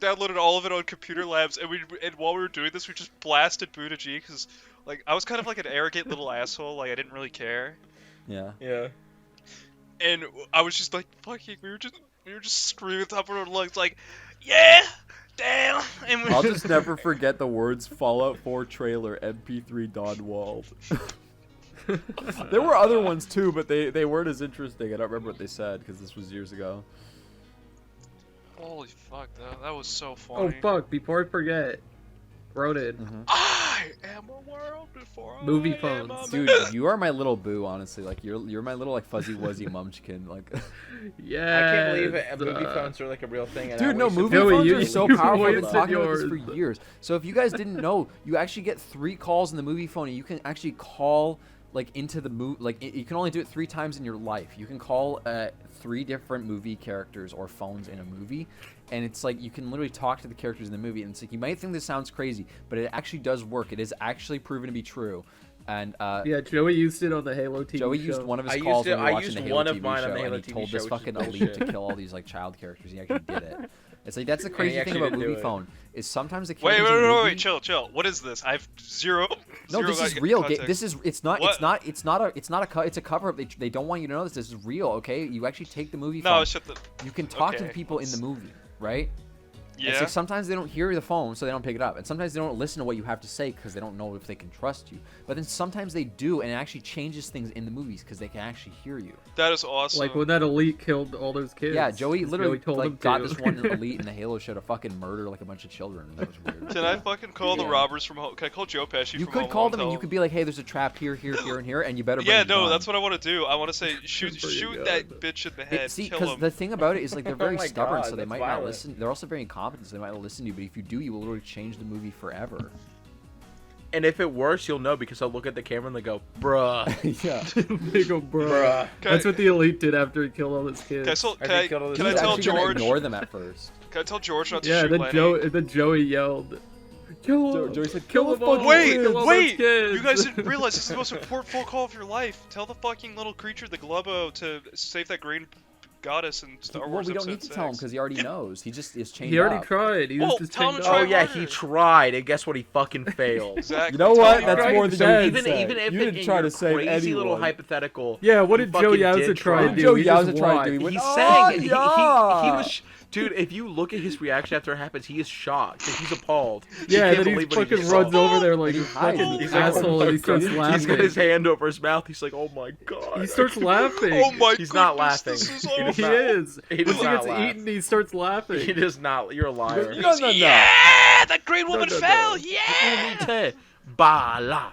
downloaded all of it on Computer Labs, and while we were doing this, we just blasted Buddha G because like I was kind of like an arrogant little asshole, like I didn't really care, yeah. Yeah. and I was just like fucking. We were just screaming at the top of our lungs, like, yeah, damn. And I'll just never forget the words Fallout 4 trailer MP3 Donwald. There were other ones too, but they weren't as interesting. I don't remember what they said because this was years ago. Holy fuck, that was so oh funny. fuck! Before I forget, Ronan. Mm-hmm. I am a world before Movie I am phones. a Dude, man. you are my little boo, honestly. Like you're my little like fuzzy wuzzy munchkin. Like, Yeah. I can't believe it. Movie phones are like a real thing. And I dude, no, wasted- movie Joey, phones you- are so you powerful. I've been wasted talking about this for yours. years. So if you guys didn't know, you actually get 3 calls in the movie phone, and you can actually call like into the movie. Like you can only do it 3 times in your life. You can call 3 different movie characters or phones in a movie. And it's like you can literally talk to the characters in the movie, and it's like you might think this sounds crazy, but it actually does work. It is actually proven to be true. And Yeah, Joey used it on the Halo TV Joey show. used one of his I calls used it- when we were I watching used the Halo one of TV mine on show, the Halo and he TV told show, this which is fucking elite bullshit. to kill all these like child characters. He actually did it. It's like that's the crazy thing actually about didn't do movie it. phone is sometimes the Wait, characters in the movie, wait, chill. What is this? I've zero. No, zero this is like, real. context. This is it's not What? it's a cover up. They don't want you to know this. This is real, okay? You actually take the movie No, phone. shut the. You can talk to okay, the people in the let's- movie, right? It's Yeah. like sometimes they don't hear the phone, so they don't pick it up. And sometimes they don't listen to what you have to say because they don't know if they can trust you. But then sometimes they do, and it actually changes things in the movies because they can actually hear you. That is awesome. Like when that elite killed all those kids. Yeah, Joey literally told him like got to. this one elite in the Halo show to fucking murder like a bunch of children. That was weird. Can I fucking call the Yeah. robbers from home? Can I call Joe Pesci You from could home call and them and tell you could be like, hey, there's a trap here, and you better bring Yeah, a no, gun. that's what I want to do. I want to say shoot Bring a shoot gun. that bitch in the head. See, kill because him. the thing about it is like they're very Oh my stubborn, God, so they that's might not violent. listen. They're also very incompetent, so they might not listen to you. But if you do, you will literally change the movie forever. And if it works, you'll know because they'll look at the camera and they go, bruh. Yeah. They go, bro. Bruh. That's what the elite did after he killed all his kids. Can I killed all those can I He was tell actually gonna George? ignore them at first. Can I tell George not to Yeah, shoot Lenny? then Joey yelled, "Kill him!" Joey said, "Kill "Kill them the all! fucking Kill all Wait, those kids!" you guys didn't realize this is the most important phone call of your life. Tell the fucking little creature, the Globo, to save that green goddess in Star Well, Wars we don't Episode need to tell him 6. because he already knows. He just is chained He already up. tried. He was Well, just tell him chained to up. try Oh yeah, harder. he tried, and guess what? He fucking failed. Exactly. You know Tell what? him That's right. more than you Exactly. can say. Even if You it, didn't in try your to save crazy little anyone. hypothetical. Yeah, what he did Joe fucking Yowza did try try. to do? Joe He just Yowza tried to do. watched. He went, He's "Oh, saying he yeah." was. Dude, if you look at his reaction after it happens, he is shocked. He's appalled. Yeah, he and can't then he believe what fucking just runs saw. over there like He a hides. fucking He's like, asshole, oh my and he starts God. laughing. He's got his hand over his mouth. He's like, "Oh my god." He starts laughing. Oh my He's not goodness, laughing. This is He awful. does He not- is. he does Once he not gets laugh. eaten, he starts laughing. He does not. You're a liar. No, no, no. Yeah, the green woman no, no. fell. Yeah. Unite. Bala.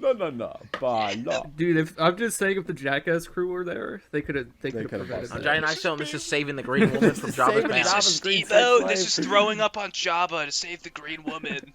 No, no, no. Bah, no. Dude, I'm just saying, if the Jackass crew were there, they could have could've prevented busted I'm that. Giant Ice Stone. This is saving the green woman from Jabba's Saving mouth. Jabba's This is green Steve-O. sex This slave. is throwing up on Jabba to save the green woman.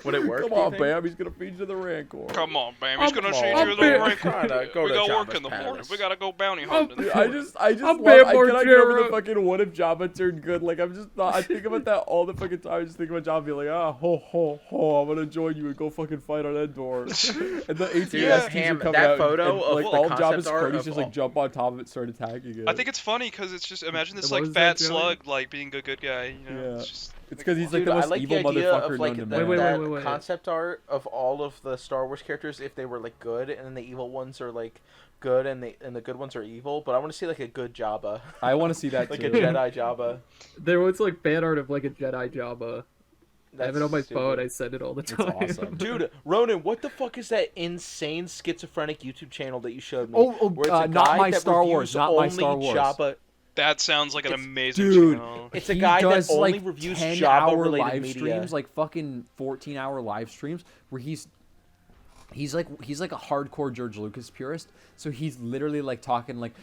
Would it work? Come on, Bam. He's gonna feed you the Rancor. Come on, Bam. He's gonna see I'm you Bam. the Trying to go We to got Jabba's work in the morning. palace. We gotta go bounty hunting. I just love, I'm I Bam cannot get over the Margera. fucking what if Jabba turned good. Like, I'm just not, I think about that all the fucking time. I just think about Jabba being like, ho, ho, ho, I'm gonna join you and go fucking fight on Endor. And the ATS Yeah, teams Ham, are coming that out photo and, of like, the all concept Jabba's art cronies of just, all- like, jump on top of it, start attacking it. I think it's funny because it's just imagine this What like was fat that, Joey? slug like being a good guy. You know, Yeah. it's just It's because he's, like, Dude, the I most like evil the idea motherfucker of like known to the, man. that wait. concept art of all of the Star Wars characters if they were like good, and then the evil ones are like good, and the good ones are evil. But I want to see like a good Jabba, I want to see that, like too. a Jedi Jabba. There was like fan art of like a Jedi Jabba. I have it on my stupid. phone. I send it all the time. awesome. Dude, Ronan, what the fuck is that insane schizophrenic YouTube channel that you showed me? Oh, where it's a not guy my that Star reviews Wars, not my only Star Wars. Jabba. that sounds like an It's- amazing Dude, channel. It's a he guy that does, only like, reviews 10-hour Jabba-related live media. streams, like fucking 14-hour live streams, where he's like a hardcore George Lucas purist. So he's literally like talking like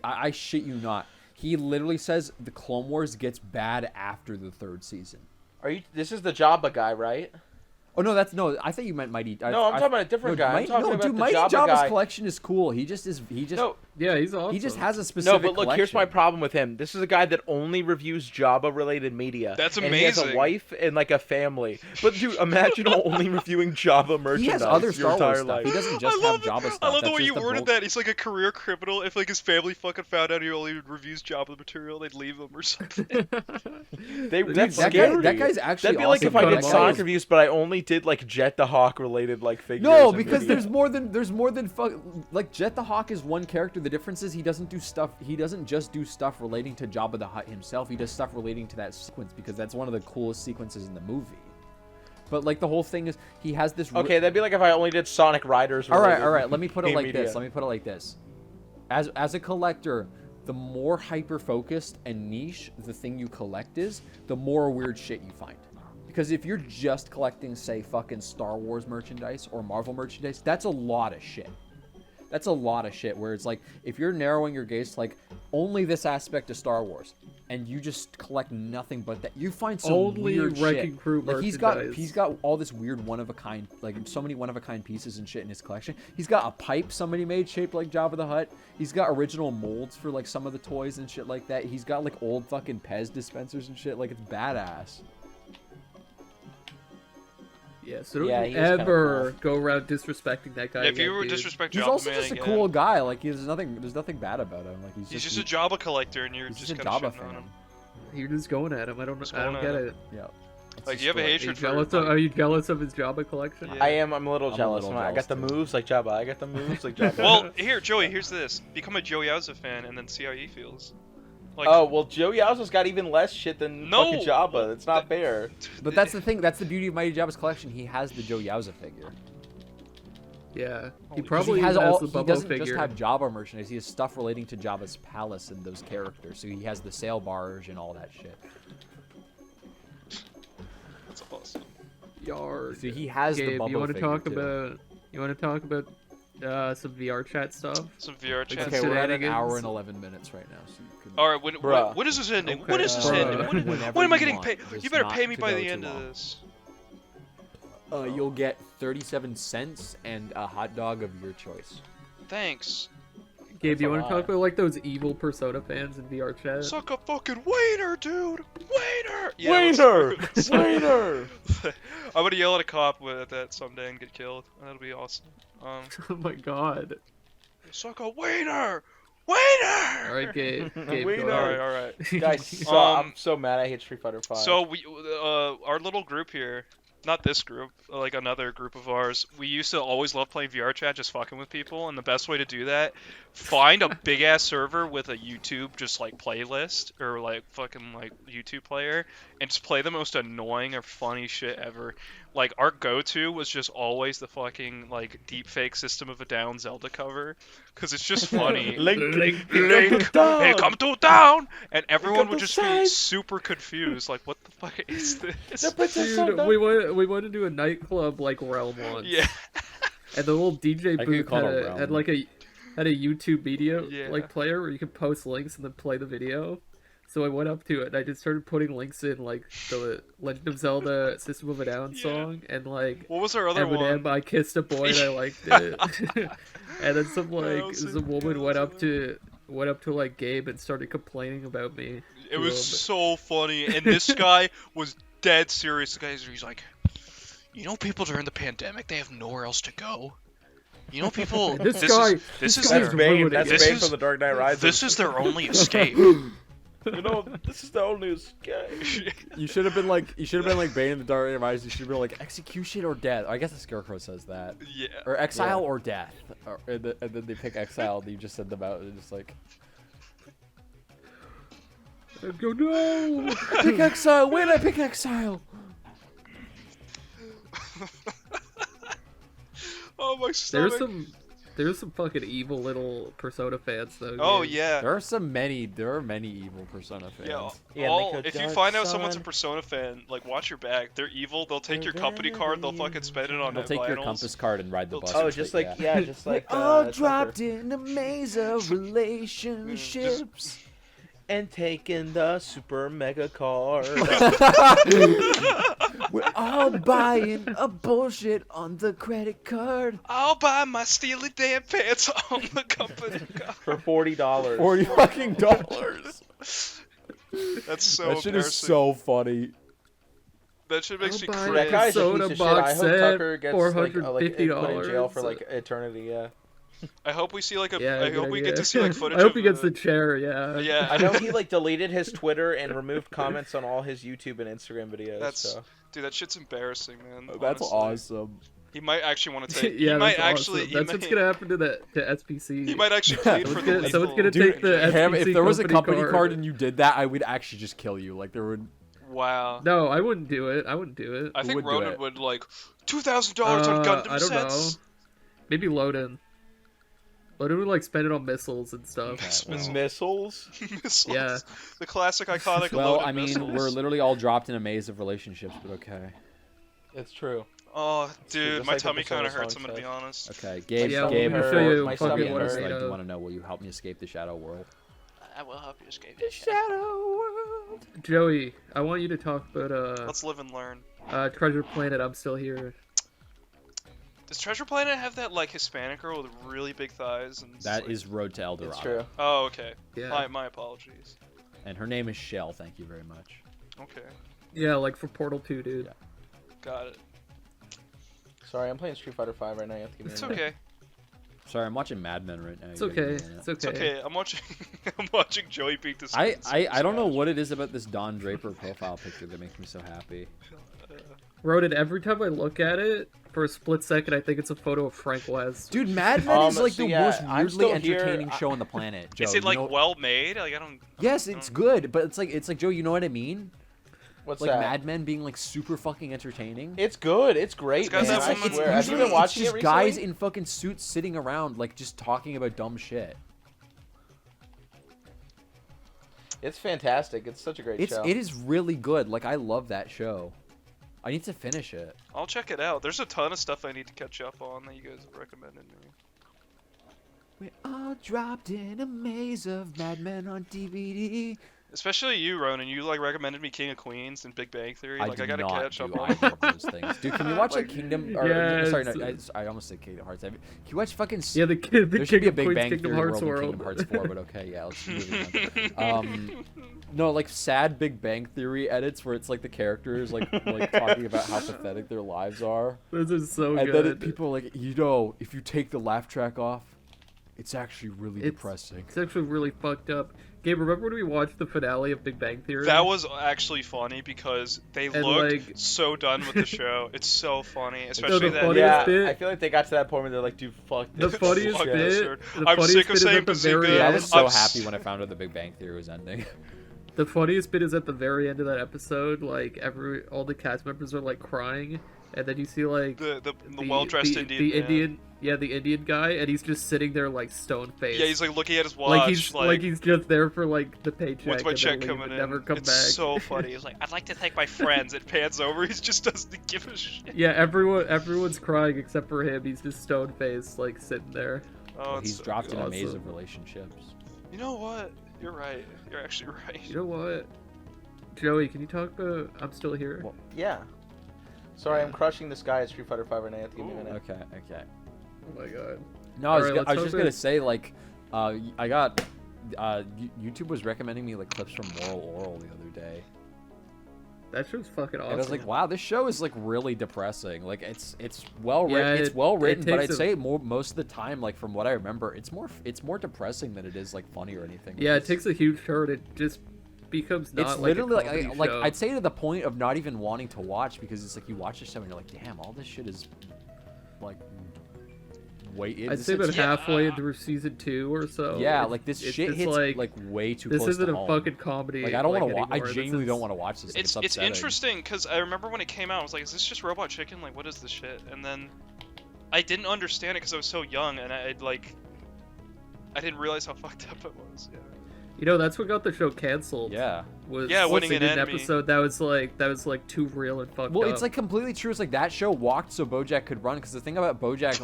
I shit you not. He literally says the Clone Wars gets bad after the 3rd season. Are you? This is the Jabba guy, right? Oh no, I thought you meant Mighty. No, I'm talking about a different guy. I'm talking about dude, the Mighty Jabba Jabba's guy. collection is cool. He just No, Yeah, he's awesome. he just has a specific. no, but look, here's my collection. problem with him. This is a guy that only reviews Jabba-related media. That's And he has a amazing. wife and like a family. But dude, imagine only reviewing Jabba merchandise. He has other your Star entire Wars stuff. life. He doesn't just I have love Jabba it. stuff. I love the That's way just you the worded bulk. that. He's like a career criminal. If like his family fucking found out he only reviews Jabba material, they'd leave him or something. That's that scary. guy's actually. That'd be like awesome if I did for Sonic models. reviews, but I only did like Jet the Hawk related like figures. No, and because media. there's more than like Jet the Hawk is one character. The difference is he doesn't do stuff. He doesn't just do stuff relating to Jabba the Hutt himself. He does stuff relating to that sequence because that's one of the coolest sequences in the movie. But like the whole thing is he has this. Okay, that'd be like if I only did Sonic Riders. All related right. Let me put it game like media. this. Let me put it like this. As a collector, the more hyper focused and niche the thing you collect is, the more weird shit you find. Because if you're just collecting, say, fucking Star Wars merchandise or Marvel merchandise, that's a lot of shit. That's a lot of shit where it's like, if you're narrowing your gaze to like only this aspect of Star Wars and you just collect nothing but that, you find some Only weird Wrecking shit. Crew Like he's merchandise. got all this weird one-of-a-kind, like so many one-of-a-kind pieces and shit in his collection. He's got a pipe somebody made shaped like Jabba the Hutt. He's got original molds for like some of the toys and shit like that. He's got like old fucking Pez dispensers and shit. Like it's badass. Yeah, so don't Yeah, you he is kinda ever go around disrespecting that guy. if you again, were dude. disrespect He's Jabba, also man, just a again. cool guy. Like there's nothing bad about him. Like He's just a Jabba collector, and you're he's just just a kind of Jabba shitting on fan. him. You're just going at him. I don't Just get going at him. it. Yeah. It's Like just you have a like- Are you hatred for. jealous? Are you jealous of his Jabba collection? Yeah. I am. I'm a little I'm a jealous. little I got the jealous, too. moves like Jabba. I got the moves like Jabba. Well, here, Joey. Here's this: become a Joey Yowza fan, and then see how he feels. Like, oh well, Joe Yowza's got even less shit than No! fucking Jabba. It's not fair. But that's the thing. That's the beauty of Mighty Jabba's collection. He has the Joe Yowza figure. Yeah. He 'Cause probably he has has all. the He Bubba doesn't figure. just have Jabba merchandise. He has stuff relating to Jabba's palace and those characters. So he has the sail barge and all that shit. that's awesome. Yard. So he has the Gabe, Bubba you want to figure, talk too. about? You want to talk about some VR chat stuff? Some VR chat. Okay, we're at an shenanigans. hour and 11 minutes right now. So you can. All right, Bruh. when is this ending? Okay. When is this Bruh. ending? Whenever When am I you getting want. paid? Just You better not pay me to by go the too end of long. this. You'll get 37 cents and a hot dog of your choice. Thanks. Gabe, That's you a want to lot. talk about like those evil Persona fans in VR chat? Suck a fucking waiter, dude. Waiter. Yeah, Waiter! let's- Waiter! I'm gonna yell at a cop with that someday and get killed. That'll be awesome. Oh my god. Suck a waiter. Waiter. All right, Gabe. Gabe, Waiter. go All ahead. right, all right. Guys, so, Um, I'm so mad I hate Street Fighter 5. So we, our little group here, not this group, like another group of ours, we used to always love playing VR chat, just fucking with people. And the best way to do that, find a big ass server with a YouTube just like playlist or like fucking like YouTube player, and just play the most annoying or funny shit ever. Like our go-to was just always the fucking like deep fake System of a Down Zelda cover, cause it's just funny. Link. Hey, come to town! And everyone Come would to just be side. super confused, like, what the fuck is this? The Princess Dude, Zelda. we went to do a nightclub like realm once. Yeah. And the little DJ I think booth it's called a realm. had like a YouTube media Yeah. like player where you could post links and then play the video. So I went up to it and I just started putting links in like the Legend of Zelda System of a Down song and like What was our other Eminem, one? I Kissed a Boy and I liked it. And then some woman went up to like Gabe and started complaining about me. It was so funny, and this guy was dead serious. The guy, he's like, you know, people during the pandemic, they have nowhere else to go. You know, people. This is guy this is guy's their ruining That's it. This Bane is- from the Dark Knight Rises. this is their only escape. You know, this is the only escape. You should have been like Bane in the Dark Knight Rises. You should have been like execution or death. I guess the Scarecrow says that. Yeah. Or exile or death. And then they pick exile. And you just send them out. And just like I go, no! pick exile. Wait, I pick exile. Oh my stomach. There's some fucking evil little Persona fans though. Oh Gabe. yeah. There are many evil Persona fans. Yeah, Yeah, all, make a if you dark find out someone's a sun. Persona fan, like, watch your back. They're evil. They'll take your company card. They'll fucking spend it on They'll take your vinyls. compass card and ride the They'll bus. take- Oh, and just shit, like yeah, just like all Tucker. dropped in a maze of relationships. And taking the super mega card. We're all buying a bullshit on the credit card. I'll buy my steely damn pants on the company card. for $40. $40 fucking dollars. That's so That shit is embarrassing. so funny. That shit makes me I'll buy cringe. That guy's a Soda piece of shit. I box hope set, Tucker gets like $450. put in jail for like eternity. Yeah. I hope we see like a. Yeah, I good hope we idea. get to see like footage. I hope of, he gets the chair. Yeah. Yeah. I know he like deleted his Twitter and removed comments on all his YouTube and Instagram videos. That's so. Dude, that shit's embarrassing, man. That's honestly. awesome. He might actually want to take. Yeah, he might that's actually. awesome. He That's might, what's gonna happen to SBC. He might actually plead for the lethal. Someone's gonna Dude, take the Ham, SBC if there was a company card. card and you did that, I would actually just kill you. Like there would. Wow. No, I wouldn't do it. I wouldn't do it. I think would do Ronan it? would like $2,000 on Gundam I don't sets. know. Maybe Loden. Loden would like spend it on missiles and stuff. Okay, well. Missiles. Missiles. Yeah. The classic iconic. Well, loaded I mean, missiles. we're literally all dropped in a maze of relationships, but okay. It's true. Oh, dude, just my like the tummy kind Persona of hurts. song I'm gonna be says. honest. Okay, Gabe. Yeah, Gabe, we'll show you my fucking stomach what it's hurt. made I do of. want to know. Will you help me escape the shadow world? I will help you escape. Shadow world. Joey, I want you to talk about Let's live and learn. Treasure Planet. I'm still here. Does Treasure Planet have that like Hispanic girl with really big thighs? And That like... is Road to El Dorado. It's true. Oh, okay. Yeah. My apologies. And her name is Shell. Thank you very much. Okay, Yeah, like for Portal 2, dude. Yeah. got it. Sorry, I'm playing Street Fighter 5 right now. You have to give me It's a minute. okay. Sorry, I'm watching Mad Men right now. It's You gotta okay. give me a minute. It's okay. It's okay. I'm watching. I'm watching Joey beat this. I don't know what it is about this Don Draper profile picture that makes me so happy. Ronan, every time I look at it, for a split second, I think it's a photo of Frank West. Dude, Mad Men is like so the yeah, most I'm weirdly still here. entertaining show on the planet. Joe, Is it you like know- well made? Like I don't. Yes, it's good, but it's like Joe. You know what I mean? What's Like that? Mad Men being like super fucking entertaining. It's good. It's great. It's got man. that I woman- swear. Have you usually been watching it's it just recently? guys in fucking suits sitting around like just talking about dumb shit. It's fantastic. It's such a great show. It is really good. Like I love that show. I need to finish it. I'll check it out. There's a ton of stuff I need to catch up on that you guys have recommended to me. We're all dropped in a maze of Mad Men on DVD. Especially you, Ronan. You like recommended me King of Queens and Big Bang Theory. I Like do I gotta not catch do up on. either of those things. Dude, can we watch like Kingdom? Or, Yes. Sorry, no, I almost said Kingdom Hearts. Can you watch fucking? Yeah, the There should be a King Big of Queens Bang Kingdom Theory Hearts world in world. Kingdom Hearts 4, but okay, yeah, let's move on. No, like sad Big Bang Theory edits where it's like the characters like talking about how pathetic their lives are, This is so and good. then people are like, you know, if you take the laugh track off, it's actually really It's- depressing. It's actually really fucked up. Gabe, remember when we watched the finale of Big Bang Theory? That was actually funny because they And, looked like- so done with the show. It's so funny, especially the that. funniest Yeah, bit- I feel like they got to that point where they're like, dude, fuck The this. funniest Fuck shit. this bit. shirt. The I'm funniest sick of bit is saying at the Bazooka. very Yeah, I end. was so I'm happy when I found out the Big Bang Theory was ending. The funniest bit is at the very end of that episode. Like all the cast members are like crying, and then you see like The well-dressed the Indian. the man. Indian, yeah, the Indian guy, and he's just sitting there like stone faced. Yeah, he's like looking at his watch. like he's just there for like the paycheck. when's my and check then leave coming and in? Never come It's back. so funny. He's like, I'd like to thank my friends. It pans over. He just doesn't give a shit. Yeah, everyone's crying except for him. He's just stone faced, like sitting there. Oh, it's He's so dropped good. in a maze awesome. of relationships. You know what? You're right. You're actually right. You know what? Joey, can you talk about I'm Still Here? Well, yeah. Sorry, I'm crushing this guy at Street Fighter 5 right now. You have to give me a minute. Okay. Oh my god. No, I was, Alright, I was let's just hope gonna it- say like, I got, YouTube was recommending me like clips from Moral Oral the other day, That show's fucking awesome. and I was like, wow, this show is like really depressing. Like it's well Yeah, written, it's it- well it written, but takes I'd a- say most of the time, like from what I remember, it's more depressing than it is like funny or anything. Yeah, it It's- takes a huge turn. It just becomes not It's like literally a comedy like show. I'd say to the point of not even wanting to watch, because it's like you watch the show and you're like, damn, all this shit is like way. I'd say about Yeah. halfway through season 2 or so. yeah, it's- like this it's shit just hits like way too this close isn't to a home. fucking comedy. Like I don't want to watch. I anymore. This genuinely is- don't want to watch this. It's upsetting. interesting because I remember when it came out, I was like, "Is this just Robot Chicken? Like, what is this shit?" And then I didn't understand it because I was so young, and I didn't realize how fucked up it was. Yeah. You know, that's what got the show canceled. Yeah. Was Yeah, winning they an did enemy. episode that was like too real and fucked Well, up. it's like completely true. It's like that show walked so BoJack could run. Because the thing about BoJack,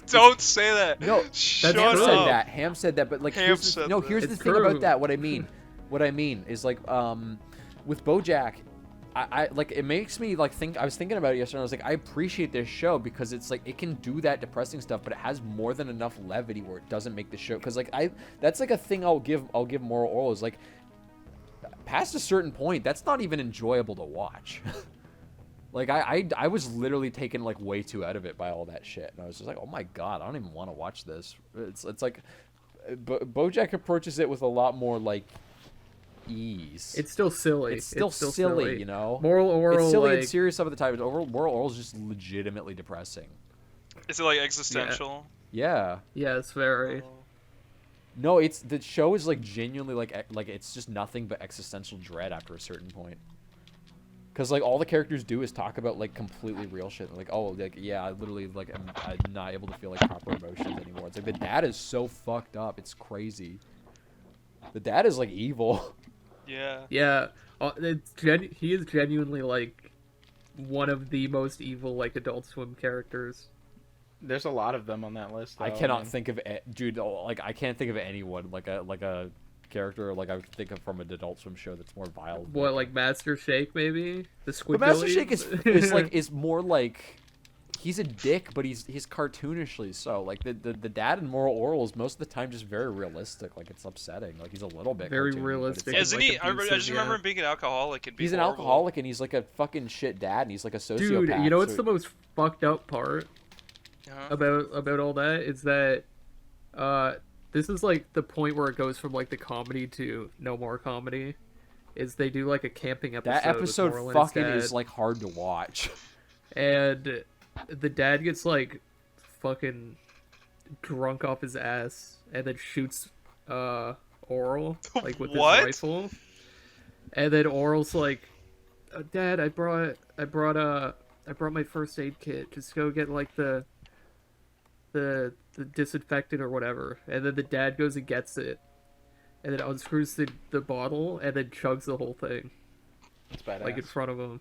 Don't say that. No, Shut true. Ham said up. that. Ham said that. But like, Ham here's the, said no. that. Here's It's the thing true. about that. What I mean is like, with BoJack, I like it makes me like think. I was thinking about it yesterday. And I was like, I appreciate this show because it's like it can do that depressing stuff, but it has more than enough levity where it doesn't make the show. Because like that's like a thing I'll give Moral Oral is like, past a certain point, that's not even enjoyable to watch. Like I was literally taken like way too out of it by all that shit, and I was just like, oh my god, I don't even want to watch this. It's like, BoJack approaches it with a lot more like ease. it's still silly. It's still silly, you know. Moral Oral, It's silly like, and serious some of the time. But Moral Oral is just legitimately depressing. Is it like existential? Yeah. yeah, it's very. No, it's the show is like genuinely like it's just nothing but existential dread after a certain point. Cause like all the characters do is talk about like completely real shit. Like, oh, like yeah, I literally like I'm not able to feel like proper emotions anymore. It's like the dad is so fucked up. It's crazy. The dad is like evil. Yeah. Yeah, he is genuinely like one of the most evil like Adult Swim characters. There's a lot of them on that list. I though, cannot man. think of dude. Like I can't think of anyone like a character like I would think of from an Adult Swim show that's more vile. What, like Master Shake maybe? The Squid But Master Shake is more like he's a dick, but he's cartoonishly so. Like the dad in Moral Oral is most of the time just very realistic. Like it's upsetting. Like he's a little bit Very cartoony, but realistic. it's, like, Isn't like he? I just abusive, remember yeah. him being an alcoholic and being he's an horrible. alcoholic and he's like a fucking shit dad and he's like a sociopath. Dude, you know what's so- the most fucked up part Uh-huh. about all that is that this is like the point where it goes from like the comedy to no more comedy. Is they do like a camping episode. that with episode Moral and his fucking dad, is like hard to watch. and the dad gets like fucking drunk off his ass and then shoots Oral like with What? his rifle. And then Oral's like, Dad, I brought my first aid kit. Just go get like the disinfectant or whatever. And then the dad goes and gets it, and then unscrews the bottle and then chugs the whole thing It's badass. like in front of him.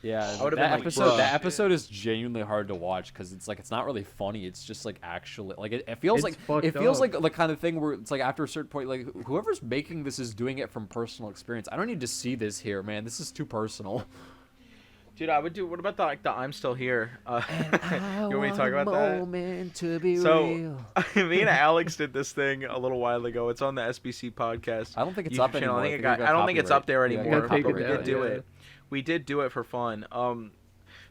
Yeah, I would've that been like, episode. "Bruh." That episode is genuinely hard to watch because it's like it's not really funny. It's just like actually like it feels It's like fucked it feels up. like the kind of thing where it's like after a certain point, like whoever's making this is doing it from personal experience. I don't need to see this here, man. This is too personal. Dude, I would do. What about the I'm Still Here? You want me to talk about that? Moment to be So, real. me and Alex did this thing a little while ago. It's on the SBC podcast. I don't think it's YouTube up channel. anymore. I think it got. we I don't think it's copyright. up there Yeah, it anymore. got got taken But we down, did do yeah. it. We did do it for fun.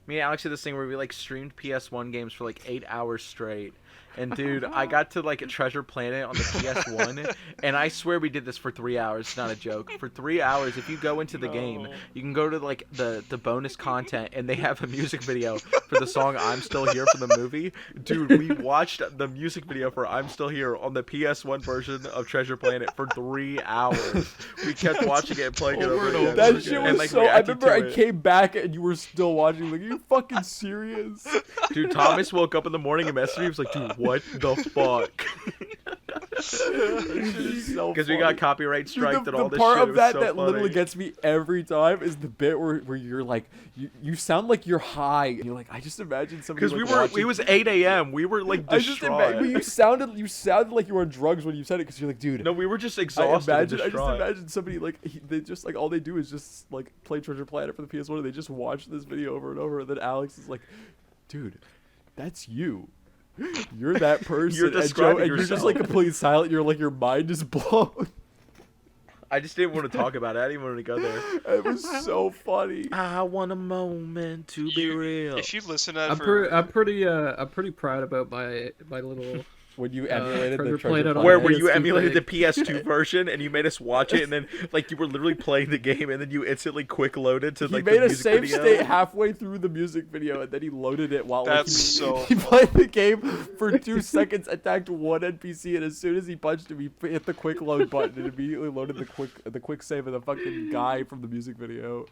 Me and Alex did this thing where we like streamed PS1 games for like 8 hours straight. And dude, I got to like Treasure Planet on the PS1, and I swear we did this for 3 hours. It's not a joke. For 3 hours, if you go into the game, you can go to like the bonus content, and they have a music video for the song "I'm Still Here" from the movie. Dude, we watched the music video for "I'm Still Here" on the PS1 version of Treasure Planet for 3 hours. We kept watching it and playing it over and over. That shit was and, like, so. I reacted remember to I it. came back and you were still watching. Like, are you fucking serious? Dude, Thomas woke up in the morning and messaged me. He was like, "Dude, what the fuck?" so Because we got copyright striked Dude, and all the this part shit. of It was that so that funny. literally gets me every time is the bit where you're like, you sound like you're high. And you're like, I just imagine somebody. Because Like, it was 8 a.m. We were like I just distraught. imagine you sounded like you were on drugs when you said it. Because you're like, dude. No, we were just I exhausted. And just distraught. imagine somebody like they just like all they do is just like play Treasure Planet for the PS1 and they just watch this video over and over and then Alex is like, dude, that's you. You're that person. You're and describing you're just yourself. like completely silent. You're like your mind is blown. I just didn't want to talk about it. I didn't want to go there. It was so funny. I want a moment to be real. If you listen to that I'm pretty proud about my little. When you emulated the Treasure Treasure Planet on Planet. Where you PS2 emulated the thing. PS2 version and you made us watch it and then like you were literally playing the game and then you instantly quick loaded to He like made the a music save video. state halfway through the music video and then he loaded it while like, That's so he played the game for 2 seconds, attacked one NPC, and as soon as he punched him, he hit the quick load button and immediately loaded the quick save of the fucking guy from the music video.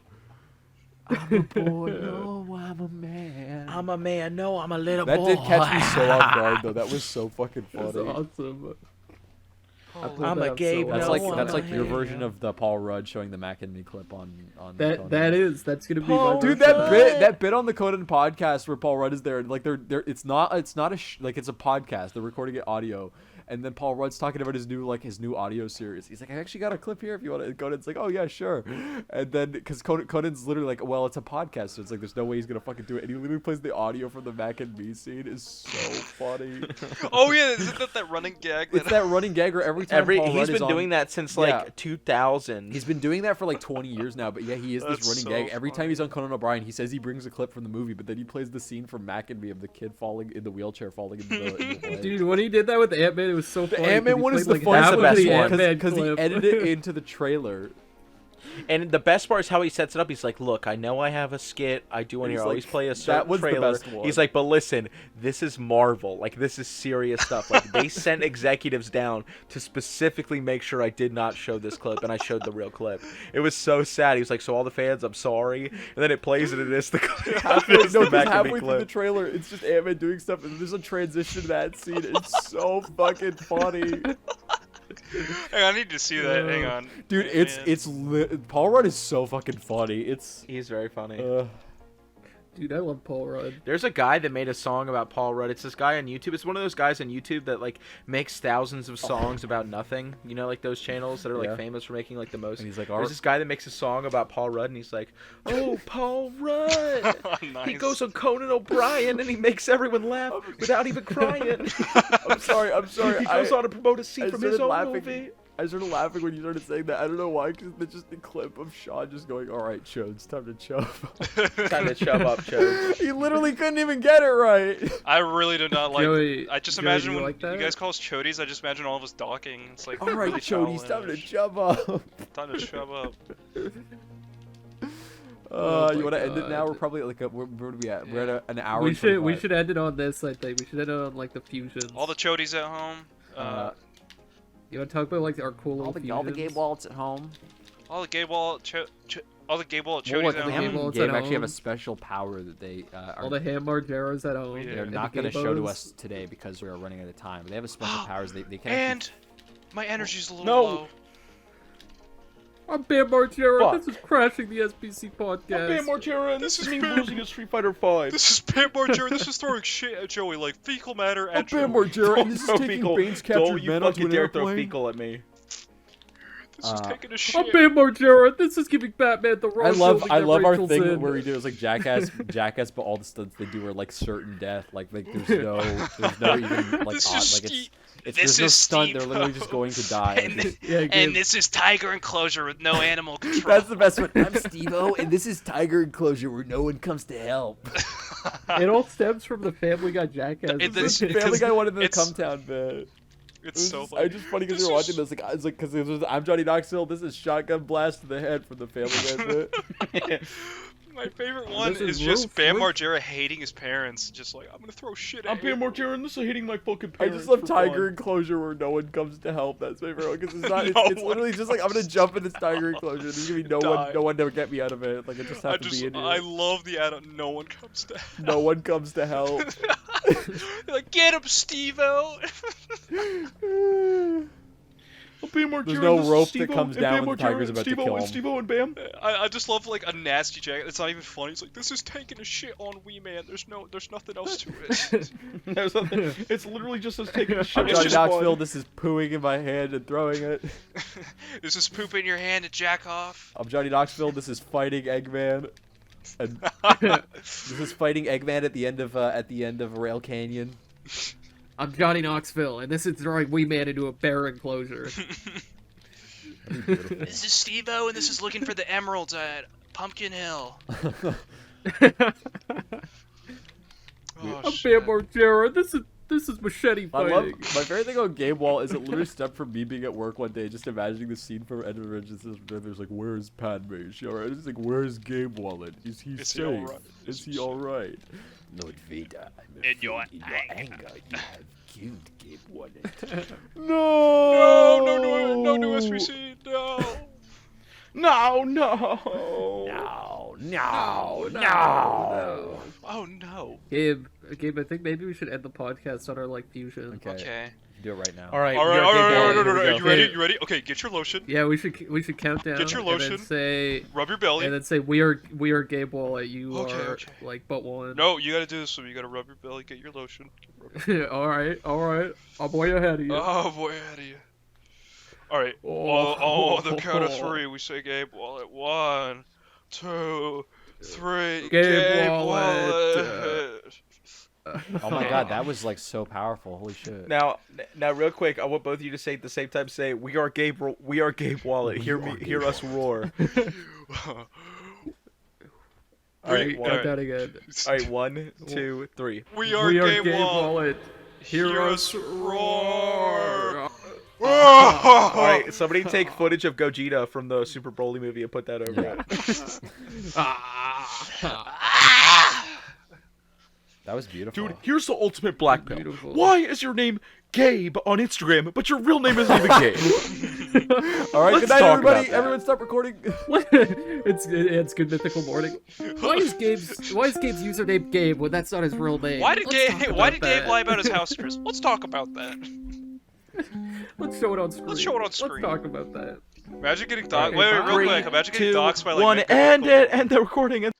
I'm a boy, no, I'm a man. I'm a man, no, I'm a little That boy. did catch me so off guard though. That was so fucking That's funny. awesome. I pulled I'm that a up Gabe, so That's well. no, like I'm a your man. version of the Paul Rudd showing the Mac and Me clip on Conan. That's gonna be my Paul Dude, version. that bit on the Conan podcast where Paul Rudd is there, like they're it's not a it's a podcast. They're recording it audio, and then Paul Rudd's talking about his new audio series. He's like, I actually got a clip here if you want to. Conan's like, oh yeah, sure. And then because Conan's literally like, well, it's a podcast, so it's like there's no way he's gonna fucking do it. And he literally plays the audio from the Mac and Me scene. Is so funny. Oh yeah, isn't that running gag? It's that running gag where every time Paul He's Rudd been is on, doing that since Yeah. like 2000. He's been doing that for like 20 years now, but yeah, he is this That's running so gag. Every time funny. he's on Conan O'Brien, he says he brings a clip from the movie, but then he plays the scene from Mac and Me of the kid falling in the wheelchair, falling in the way. Dude, when he did that with Ant-Man, it was so funny. 'cause Ant-Man he one is played, the like, funniest- half That's of the the best one. Ant-Man because he clip. edited it into the trailer. And the best part is how he sets it up. He's like, look, I know I have a skit. I do want He's to like, always play a that certain was the trailer. best one. He's like, but listen, this is Marvel. Like, this is serious stuff. Like, they sent executives down to specifically make sure I did not show this clip, and I showed the real clip. It was so sad. He was like, so all the fans, I'm sorry. And then it plays and it is the clip. Halfway, It's the no, Mac and Me halfway through the clip. trailer, it's just Ant-Man doing stuff, and there's a transition to that scene. It's so fucking funny. Hang on, I need to see that. Hang on. Dude, Paul Rudd is so fucking funny. It's He's very funny. Dude, I love Paul Rudd. There's a guy that made a song about Paul Rudd. It's this guy on YouTube. It's one of those guys on YouTube that like makes thousands of songs about nothing. You know, like those channels that are like Yeah. famous for making like the most. And he's like, There's this guy that makes a song about Paul Rudd, and he's like, "Oh, Paul Rudd." Nice. He goes on Conan O'Brien, and he makes everyone laugh without even crying. I'm sorry. He goes on to promote a scene I from his started own laughing. movie. I started laughing when you started saying that. I don't know why, because it's just the clip of Sean just going, "All right, Chodes, time to chub." Time to chub up, Chodes. He literally couldn't even get it right. I really do not like. Joey- I just Joey, imagine do you when like that? you guys call us chodies, I just imagine all of us docking. It's like, All right, really Chody, time to childish. chub up. Time to shove up. Oh You my want to end it now? God. We're probably like, where are we at? We're at an hour. We and should 25. end it on this. I think we should end it on like the fusions. All the chodies at home. You want to talk about like our cool little fusions? all the Gabewallets at home. All the Gabewallett all the Gabewallett Well, chodies look, at the home. Gabewallets Ham at Gabe actually have a home. special power that they All are. the Ham Margeros at home. Yeah. They're and not the going to show to Gabos. us today because we are running out of time. But they have a special powers. They can. And my energy's a little No. low. I'm Bam Margera. Fuck. This is crashing the SBC podcast. Bam Margera, and this This is is me Bam- losing a Street Fighter 5. This is Pam Margera. This is throwing shit at Joey like fecal matter at Joey. Margera, and this is Throw taking fecal. Bane's Don't captured you men fucking onto an dare throw airplane. fecal at me. This is taking a I'm shit. Bam Margera. This is giving Batman the wrong I love our Rachel's thing in. where we do is like jackass, but all the stunts they do are like certain death. Like there's no even like This odd. is Like Steve- it's this there's no is stunt. Steve They're literally just going to die. And, Yeah, Gabe. and this is tiger enclosure with no animal control. That's the best one. I'm Steve-O, and this is Tiger Enclosure where no one comes to help. It all stems from the Family Guy jackass. This- Family Guy wanted the it's- Cumtown bit. It's so I funny. just funny because This we were watching is- this. Like, I was like, because I'm Johnny Knoxville. This is shotgun blast to the head from the Family Guy bit. My favorite one This is is just Roof. Bam Roof. Margera hating his parents. Just like, I'm gonna throw shit at I'm Bam you. Margera, and this is hitting my fucking I parents. just love for Tiger fun. Enclosure where no one comes to help. That's my favorite one because it's not. It's, No it's literally just like I'm gonna jump in this Tiger Enclosure. There's gonna be no Die. one to get me out of it. Like I just have to be in here. I love the add no one comes to No one comes to help. They're like, get him, Steve-O! Bam There's Margera, no this is rope that Steve-O, comes and down Bam when the tiger's Margera, about to Steve-O, kill and him. Steve-O and Bam. I just love like a nasty jacket. It's not even funny. It's like this is taking a shit on Wee Man. There's nothing else to it. There's nothing. It's literally just us taking a shit. I'm It's Johnny just Knoxville. This is pooing in my hand and throwing it. This is poop in your hand to jack off. I'm Johnny Knoxville. This is fighting Eggman. And this is fighting Eggman at the end of Rail Canyon. I'm Johnny Knoxville, and this is throwing Wee Man into a bear enclosure. This is Steve-O, and this is looking for the emeralds at Pumpkin Hill. Oh, I'm shit. Bam Margera. This is machete I love fighting. my favorite thing on Gabewallett is it literally stepped from me being at work one day, just imagining the scene from End of Avengers. There's like, where's Padme? Is she alright? It's like, where's Gabewallett? Is he Is he safe? alright? Is he alright? Lord Vader, In your anger, you have killed Gabewallett. No new SBC. No. No. Oh no. Gabe, I think maybe we should end the podcast on our like fusion. Okay. Do it right now. All right. All we right. are All Gabewallett. right. Here we go. You ready? You ready? Okay. Get your lotion. Yeah, we should count down. Get your lotion. And then say Rub your belly. we are Gabewallett. You Okay, are okay. like but one. No, you gotta do this. So you gotta rub your belly. Get your lotion. all right. I'm way ahead of you. Oh boy, out of you. All right. On the count of three, we say Gabewallett. 1, 2, 3. Gabewallett. Oh my god, that was like so powerful. Holy shit. Now, real quick, I want both of you to say at the same time. Say, "We are Gabewallett. Hear us roar." All right, Count down again. All right, 1, 2, 3. We are Gabewallett. Hear us roar. All right, somebody take footage of Gogeta from the Super Broly movie and put that over it. That was beautiful. Dude, here's the ultimate black pill. Beautiful. Why is your name Gabe on Instagram, but your real name isn't even Gabe? All right, Let's good night, talk everybody. about that. Everyone, stop recording. it's good mythical morning. Why is Gabe's username Gabe when that's not his real name? Why did Let's talk Gabe about that. lie about his house address? Let's talk about that. Let's show it on screen. Let's show it on Let's screen. talk about that. Imagine getting doxxed. Okay, Wait, real three, quick. Imagine getting doxxed by like. 1, Nick end Nickel. it, end the recording.